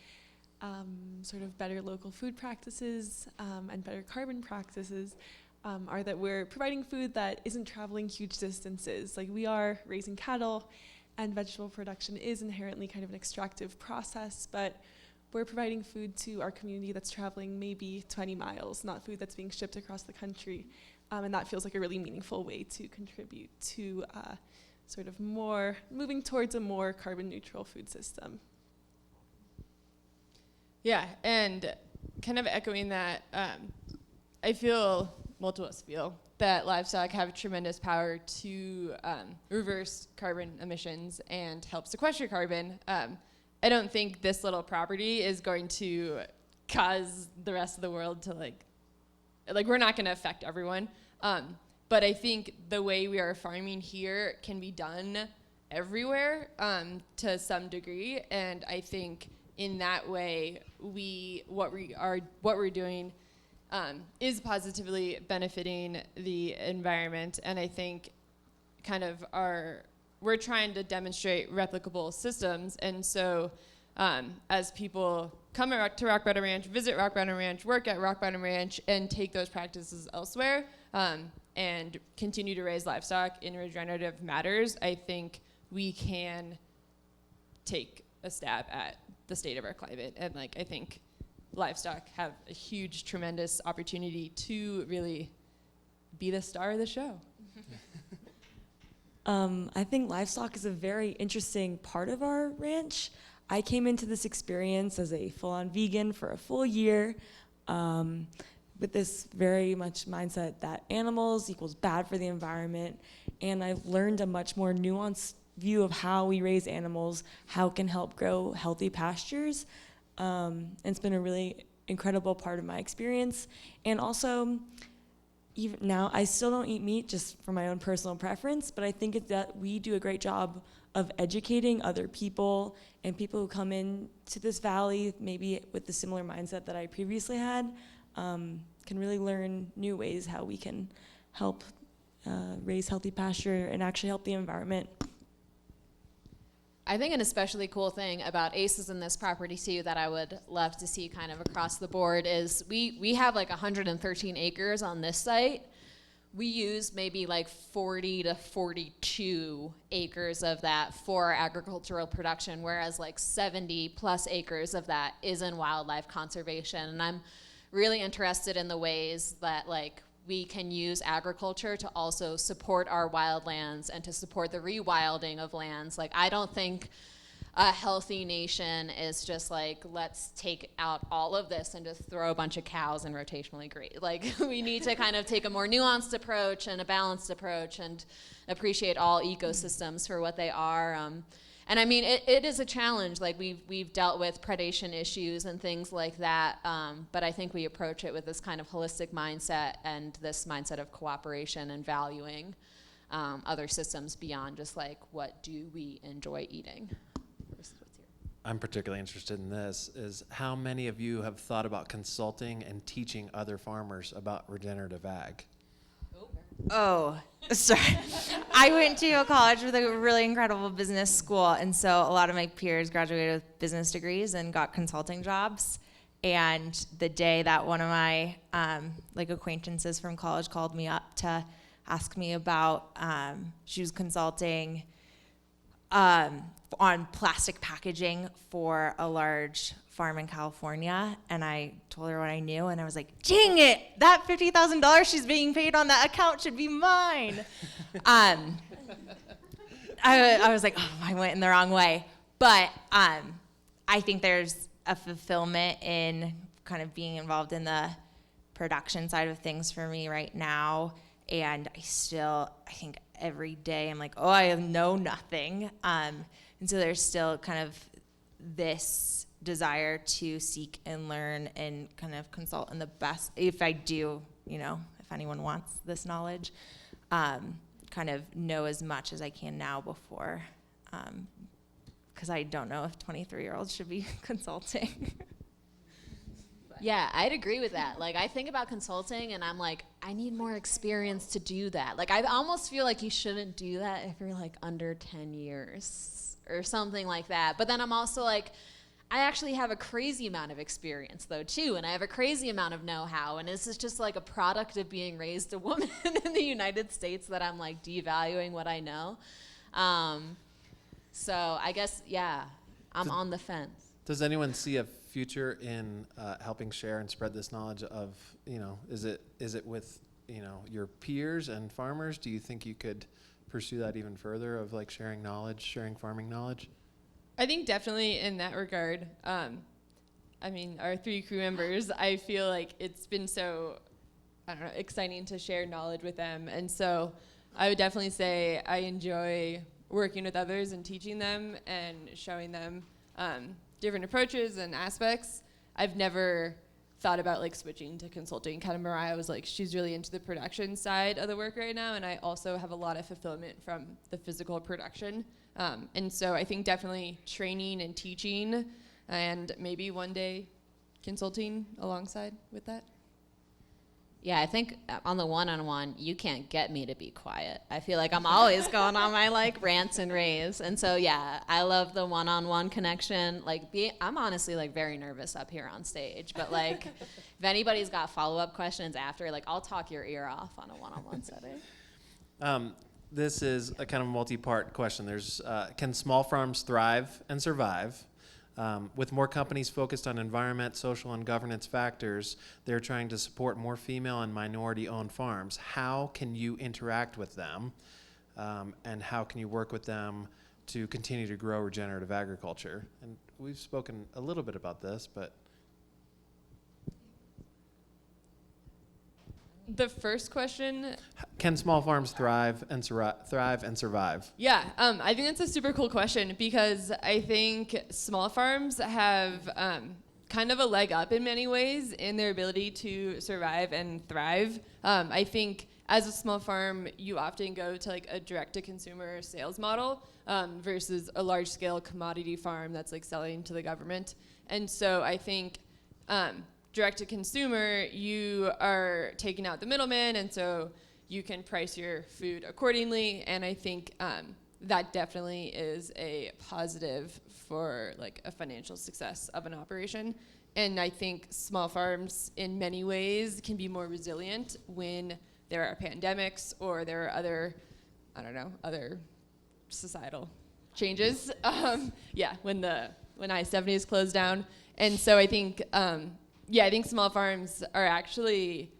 Speaker 2: sort of better local food practices and better carbon practices are that we're providing food that isn't traveling huge distances. Like we are raising cattle, and vegetable production is inherently kind of an extractive process, but we're providing food to our community that's traveling maybe 20 miles, not food that's being shipped across the country. And that feels like a really meaningful way to contribute to sort of more, moving towards a more carbon neutral food system.
Speaker 5: Yeah, and kind of echoing that, I feel, multiple of us feel, that livestock have tremendous power to reverse carbon emissions and help sequester carbon. I don't think this little property is going to cause the rest of the world to like we're not going to affect everyone. But I think the way we are farming here can be done everywhere to some degree, and I think in that way what we're doing is positively benefiting the environment, and I think kind of we're trying to demonstrate replicable systems, and so as people come to Rock Bottom Ranch, visit Rock Bottom Ranch, work at Rock Bottom Ranch, and take those practices elsewhere, and continue to raise livestock in regenerative matters, I think we can take a stab at the state of our climate. And I think livestock have a huge, tremendous opportunity to really be the star of the show.
Speaker 3: I think livestock is a very interesting part of our ranch. I came into this experience as a full-on vegan for a full year, with this very much mindset that animals equals bad for the environment, and I've learned a much more nuanced view of how we raise animals, how it can help grow healthy pastures, and it's been a really incredible part of my experience. And also, even now, I still don't eat meat just for my own personal preference, but I think it's that we do a great job of educating other people and people who come into this valley, maybe with the similar mindset that I previously had, can really learn new ways how we can help raise healthy pasture and actually help the environment.
Speaker 6: I think an especially cool thing about ACEs in this property too that I would love to see kind of across the board is we have like 113 acres on this site. We use maybe like 40 to 42 acres of that for agricultural production, whereas like 70 plus acres of that is in wildlife conservation. And I'm really interested in the ways that like we can use agriculture to also support our wildlands and to support the rewilding of lands. Like, I don't think a healthy nation is just like, let's take out all of this and just throw a bunch of cows and rotationally graze. Like, we need to kind of take a more nuanced approach and a balanced approach and appreciate all ecosystems for what they are. And I mean, it is a challenge. Like, we've dealt with predation issues and things like that, but I think we approach it with this kind of holistic mindset and this mindset of cooperation and valuing other systems beyond just like, what do we enjoy eating?
Speaker 1: I'm particularly interested in this, is how many of you have thought about consulting and teaching other farmers about regenerative ag?
Speaker 7: Oh, sorry. I went to a college with a really incredible business school, and so a lot of my peers graduated with business degrees and got consulting jobs. And the day that one of my acquaintances from college called me up to ask me about, she was consulting on plastic packaging for a large farm in California, and I told her what I knew, and I was like, dang it, that $50,000 she's being paid on that account should be mine. I was like, oh, I went in the wrong way. But I think there's a fulfillment in kind of being involved in the production side of things for me right now, and I think every day I'm like, oh, I know nothing. And so there's still kind of this desire to seek and learn and kind of consult in the best, if I do, if anyone wants this knowledge, kind of know as much as I can now before, because I don't know if 23-year-olds should be consulting.
Speaker 6: Yeah, I'd agree with that. Like, I think about consulting and I'm like, I need more experience to do that. Like, I almost feel like you shouldn't do that if you're like under 10 years or something like that. But then I'm also like, I actually have a crazy amount of experience though too, and I have a crazy amount of know-how, and this is just like a product of being raised a woman in the United States that I'm like devaluing what I know. So I guess, yeah, I'm on the fence.
Speaker 1: Does anyone see a future in helping share and spread this knowledge of, is it with, your peers and farmers? Do you think you could pursue that even further of like sharing knowledge, sharing farming knowledge?
Speaker 5: I think definitely in that regard. Our 3 crew members, I feel like it's been so, exciting to share knowledge with them. And so I would definitely say I enjoy working with others and teaching them and showing them different approaches and aspects. I've never thought about like switching to consulting. Kind of Mariah was like, she's really into the production side of the work right now, and I also have a lot of fulfillment from the physical production. And so I think definitely training and teaching, and maybe one day consulting alongside with that.
Speaker 6: Yeah, I think on the one-on-one, you can't get me to be quiet. I feel like I'm always going on my like rants and raves. And so, yeah, I love the one-on-one connection. Like, I'm honestly like very nervous up here on stage, but like if anybody's got follow-up questions after, like I'll talk your ear off on a one-on-one setting.
Speaker 1: This is a kind of multi-part question. There's, can small farms thrive and survive? With more companies focused on environment, social, and governance factors, they're trying to support more female and minority-owned farms. How can you interact with them? and how can you work with them to continue to grow regenerative agriculture? And we've spoken a little bit about this, but
Speaker 5: The first question,
Speaker 1: can small farms thrive and survive?
Speaker 5: yeah, I think that's a super cool question because I think small farms have kind of a leg up in many ways in their ability to survive and thrive. I think as a small farm, you often go to like a direct-to-consumer sales model versus a large-scale commodity farm that's like selling to the government. And so I think direct-to-consumer, you are taking out the middleman, and so you can price your food accordingly. And I think that definitely is a positive for like a financial success of an operation. And I think small farms in many ways can be more resilient when there are pandemics or there are other, I don't know, other societal changes. When I-70 is closed down. And so I think, I think small farms are actually,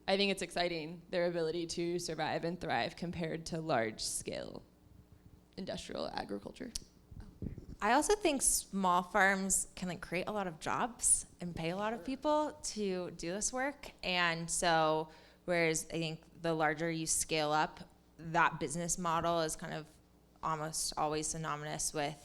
Speaker 5: I think it's exciting, their ability to survive and thrive compared to large-scale industrial agriculture.
Speaker 7: I also think small farms can like create a lot of jobs and pay a lot of people to do this work. And so, whereas I think the larger you scale up, that business model is kind of almost always synonymous with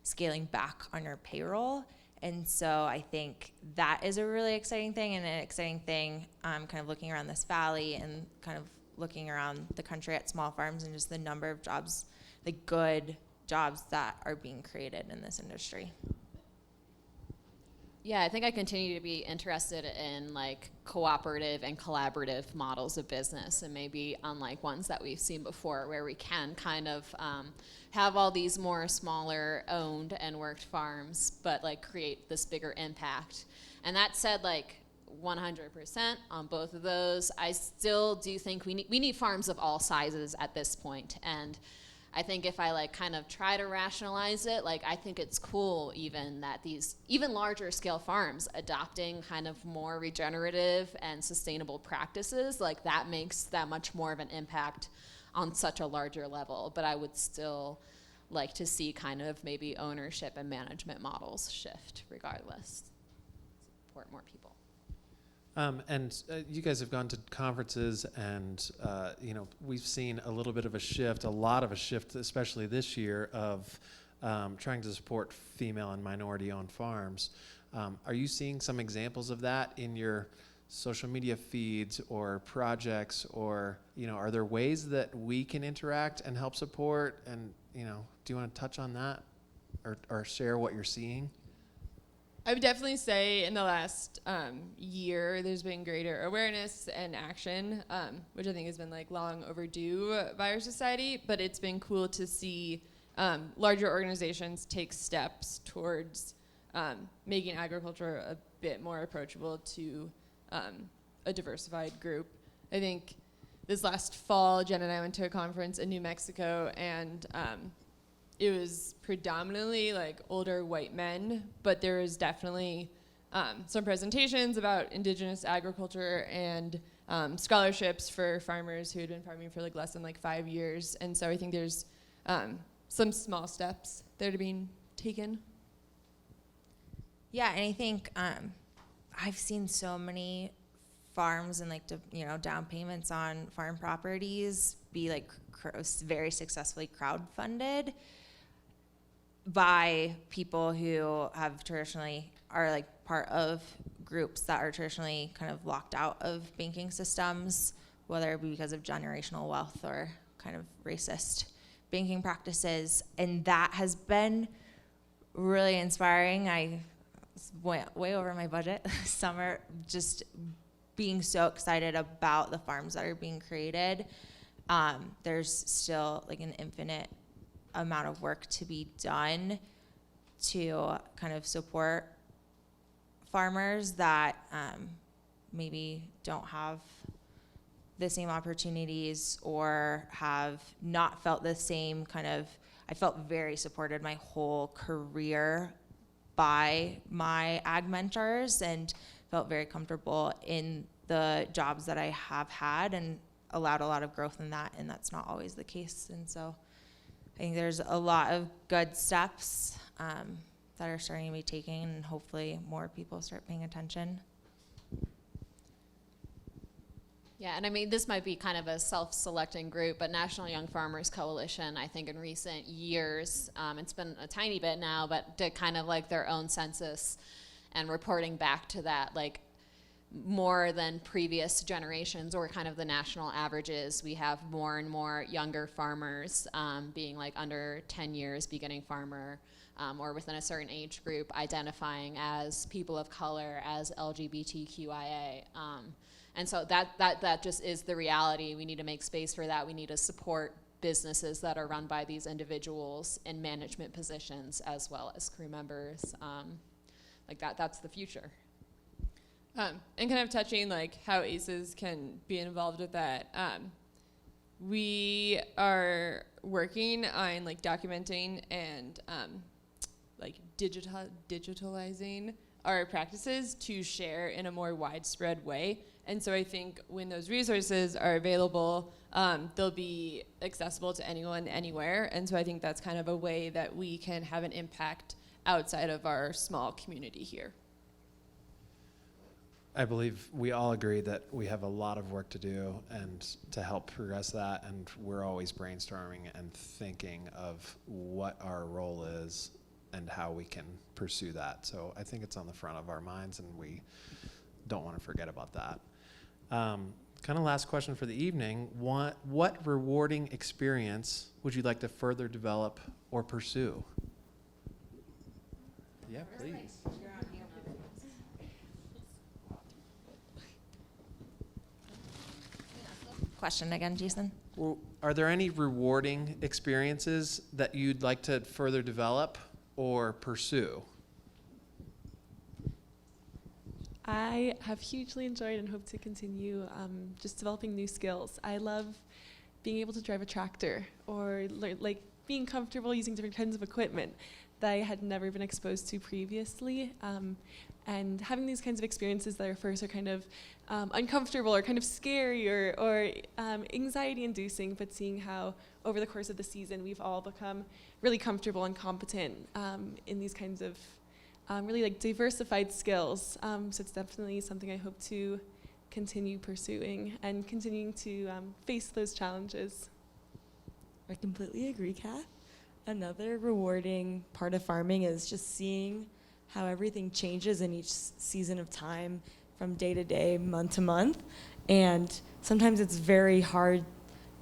Speaker 7: scaling back on your payroll. And so I think that is a really exciting thing, and an exciting thing kind of looking around this valley and kind of looking around the country at small farms and just the number of jobs, the good jobs that are being created in this industry.
Speaker 6: Yeah, I think I continue to be interested in like cooperative and collaborative models of business, and maybe unlike ones that we've seen before where we can kind of have all these more smaller owned and worked farms, but like create this bigger impact. And that said, like 100% on both of those, I still do think we need farms of all sizes at this point. And I think if I like kind of try to rationalize it, like I think it's cool even that these even larger scale farms adopting kind of more regenerative and sustainable practices, like that makes that much more of an impact on such a larger level. But I would still like to see kind of maybe ownership and management models shift regardless. Support more people.
Speaker 1: You guys have gone to conferences, and we've seen a little bit of a shift, a lot of a shift, especially this year, of trying to support female and minority-owned farms. Are you seeing some examples of that in your social media feeds or projects, or are there ways that we can interact and help support? And do you want to touch on that, or share what you're seeing?
Speaker 5: I would definitely say in the last year, there's been greater awareness and action, which I think has been like long overdue by our society. But it's been cool to see larger organizations take steps towards making agriculture a bit more approachable to a diversified group. I think this last fall, Jen and I went to a conference in New Mexico, and it was predominantly like older white men, but there was definitely some presentations about indigenous agriculture and scholarships for farmers who had been farming for like less than like 5 years. And so I think there's some small steps that are being taken.
Speaker 7: Yeah, and I think I've seen so many farms and like down payments on farm properties be like very successfully crowdfunded by people who have traditionally are like part of groups that are traditionally kind of locked out of banking systems, whether it be because of generational wealth or kind of racist banking practices. And that has been really inspiring. I went way over my budget this summer, just being so excited about the farms that are being created. There's still like an infinite amount of work to be done to kind of support farmers that maybe don't have the same opportunities or have not felt the same kind of, I felt very supported my whole career by my ag mentors and felt very comfortable in the jobs that I have had and allowed a lot of growth in that, and that's not always the case. And so I think there's a lot of good steps that are starting to be taken, and hopefully more people start paying attention.
Speaker 6: Yeah, and I mean, this might be kind of a self-selecting group, but National Young Farmers Coalition, I think in recent years, it's been a tiny bit now, but did kind of like their own census and reporting back to that, like more than previous generations or kind of the national averages. We have more and more younger farmers being like under 10 years, beginning farmer, or within a certain age group, identifying as people of color, as LGBTQIA. And so that just is the reality. We need to make space for that. We need to support businesses that are run by these individuals in management positions as well as crew members. Like that's the future.
Speaker 5: And kind of touching like how ACEs can be involved with that. We are working on like documenting and like digitalizing our practices to share in a more widespread way. And so I think when those resources are available, they'll be accessible to anyone, anywhere. And so I think that's kind of a way that we can have an impact outside of our small community here.
Speaker 1: I believe we all agree that we have a lot of work to do and to help progress that, and we're always brainstorming and thinking of what our role is and how we can pursue that. So I think it's on the front of our minds, and we don't want to forget about that. Kind of last question for the evening, what rewarding experience would you like to further develop or pursue? Yeah, please.
Speaker 7: Question again, Jason?
Speaker 1: Well, are there any rewarding experiences that you'd like to further develop or pursue?
Speaker 2: I have hugely enjoyed and hope to continue just developing new skills. I love being able to drive a tractor or like being comfortable using different kinds of equipment that I had never been exposed to previously. And having these kinds of experiences that at first are kind of uncomfortable or kind of scary or anxiety-inducing, but seeing how over the course of the season we've all become really comfortable and competent in these kinds of really like diversified skills. So it's definitely something I hope to continue pursuing and continuing to face those challenges.
Speaker 3: I completely agree, Kath. Another rewarding part of farming is just seeing how everything changes in each season of time from day to day, month to month. And sometimes it's very hard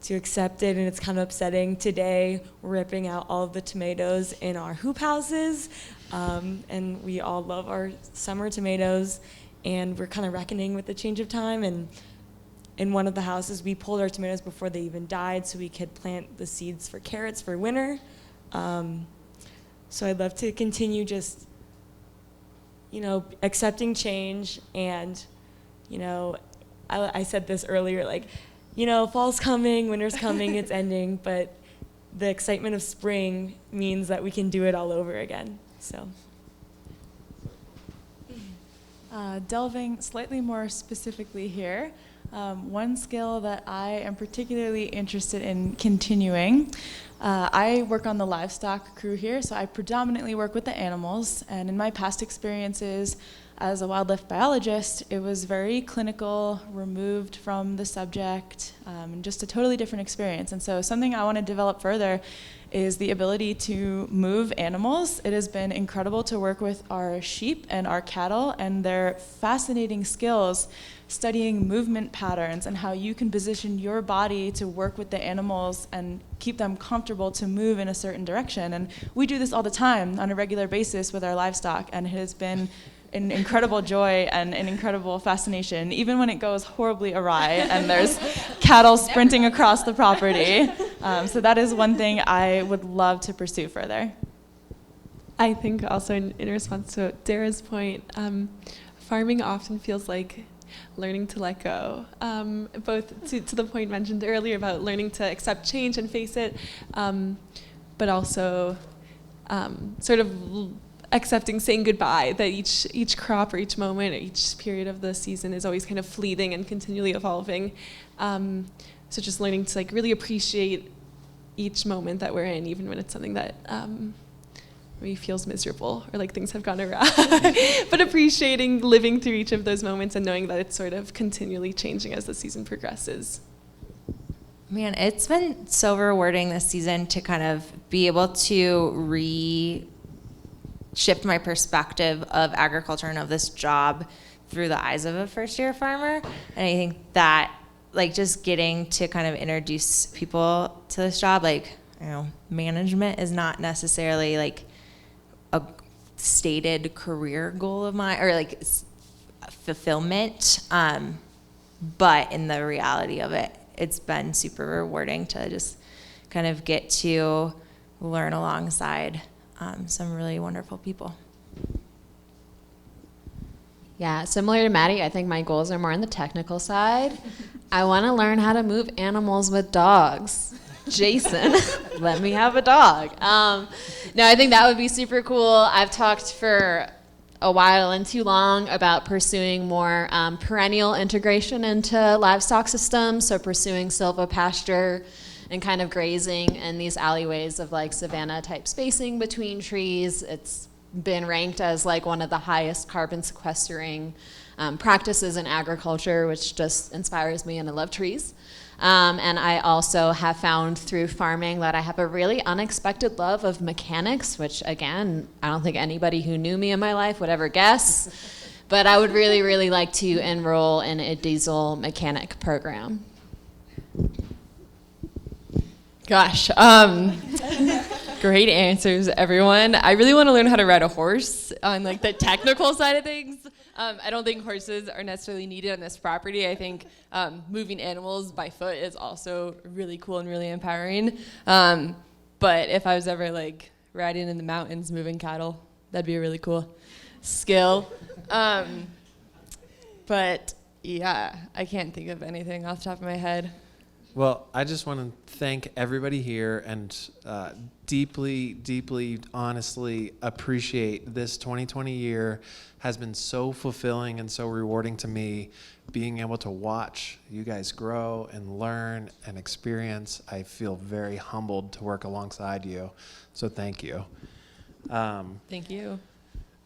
Speaker 3: to accept it, and it's kind of upsetting. Today, we're ripping out all of the tomatoes in our hoop houses, and we all love our summer tomatoes, and we're kind of reckoning with the change of time. And in one of the houses, we pulled our tomatoes before they even died so we could plant the seeds for carrots for winter. So I'd love to continue just, accepting change. And, I said this earlier, like, fall's coming, winter's coming, it's ending, but the excitement of spring means that we can do it all over again. So.
Speaker 4: Delving slightly more specifically here, one skill that I am particularly interested in continuing, I work on the livestock crew here, so I predominantly work with the animals, and in my past experiences as a wildlife biologist, it was very clinical, removed from the subject, and just a totally different experience. And so something I want to develop further is the ability to move animals. It has been incredible to work with our sheep and our cattle and their fascinating skills studying movement patterns and how you can position your body to work with the animals and keep them comfortable to move in a certain direction. And we do this all the time on a regular basis with our livestock, and it has been an incredible joy and an incredible fascination, even when it goes horribly awry and there's cattle sprinting across the property. So that is one thing I would love to pursue further.
Speaker 2: I think also in response to Dara's point, farming often feels like learning to let go, both to the point mentioned earlier about learning to accept change and face it, but also sort of accepting, saying goodbye, that each crop or each moment or each period of the season is always kind of fleeting and continually evolving. So just learning to like really appreciate each moment that we're in, even when it's something that maybe feels miserable or like things have gone awry. But appreciating living through each of those moments and knowing that it's sort of continually changing as the season progresses.
Speaker 7: Man, it's been so rewarding this season to kind of be able to shift my perspective of agriculture and of this job through the eyes of a first-year farmer. And I think that, like, just getting to kind of introduce people to this job, like, you know, management is not necessarily like a stated career goal of mine, or like fulfillment, but in the reality of it, it's been super rewarding to just kind of get to learn alongside some really wonderful people.
Speaker 6: Yeah, similar to Maddie, I think my goals are more on the technical side. I want to learn how to move animals with dogs. Jason, let me have a dog. No, I think that would be super cool. I've talked for a while and too long about pursuing more perennial integration into livestock systems, so pursuing silvopasture and kind of grazing in these alleyways of like savanna type spacing between trees. It's been ranked as like one of the highest carbon sequestering practices in agriculture, which just inspires me, and I love trees. And I also have found through farming that I have a really unexpected love of mechanics, which again, I don't think anybody who knew me in my life would ever guess. But I would really, really like to enroll in a diesel mechanic program.
Speaker 5: Gosh, great answers, everyone. I really want to learn how to ride a horse on like the technical side of things. I don't think horses are necessarily needed on this property. I think moving animals by foot is also really cool and really empowering. But if I was ever like riding in the mountains, moving cattle, that'd be a really cool skill. But yeah, I can't think of anything off the top of my head.
Speaker 1: Well, I just want to thank everybody here and deeply, deeply, honestly appreciate this 2020 year has been so fulfilling and so rewarding to me, being able to watch you guys grow and learn and experience. I feel very humbled to work alongside you, so thank you.
Speaker 5: Thank you.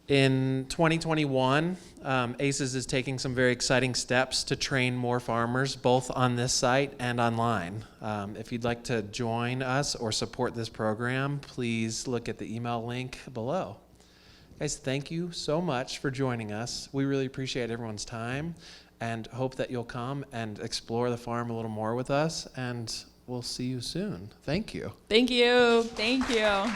Speaker 1: In 2021, ACES is taking some very exciting steps to train more farmers, both on this site and online. If you'd like to join us or support this program, please look at the email link below. Guys, thank you so much for joining us. We really appreciate everyone's time and hope that you'll come and explore the farm a little more with us, and we'll see you soon. Thank you.
Speaker 5: Thank you.
Speaker 8: Thank you.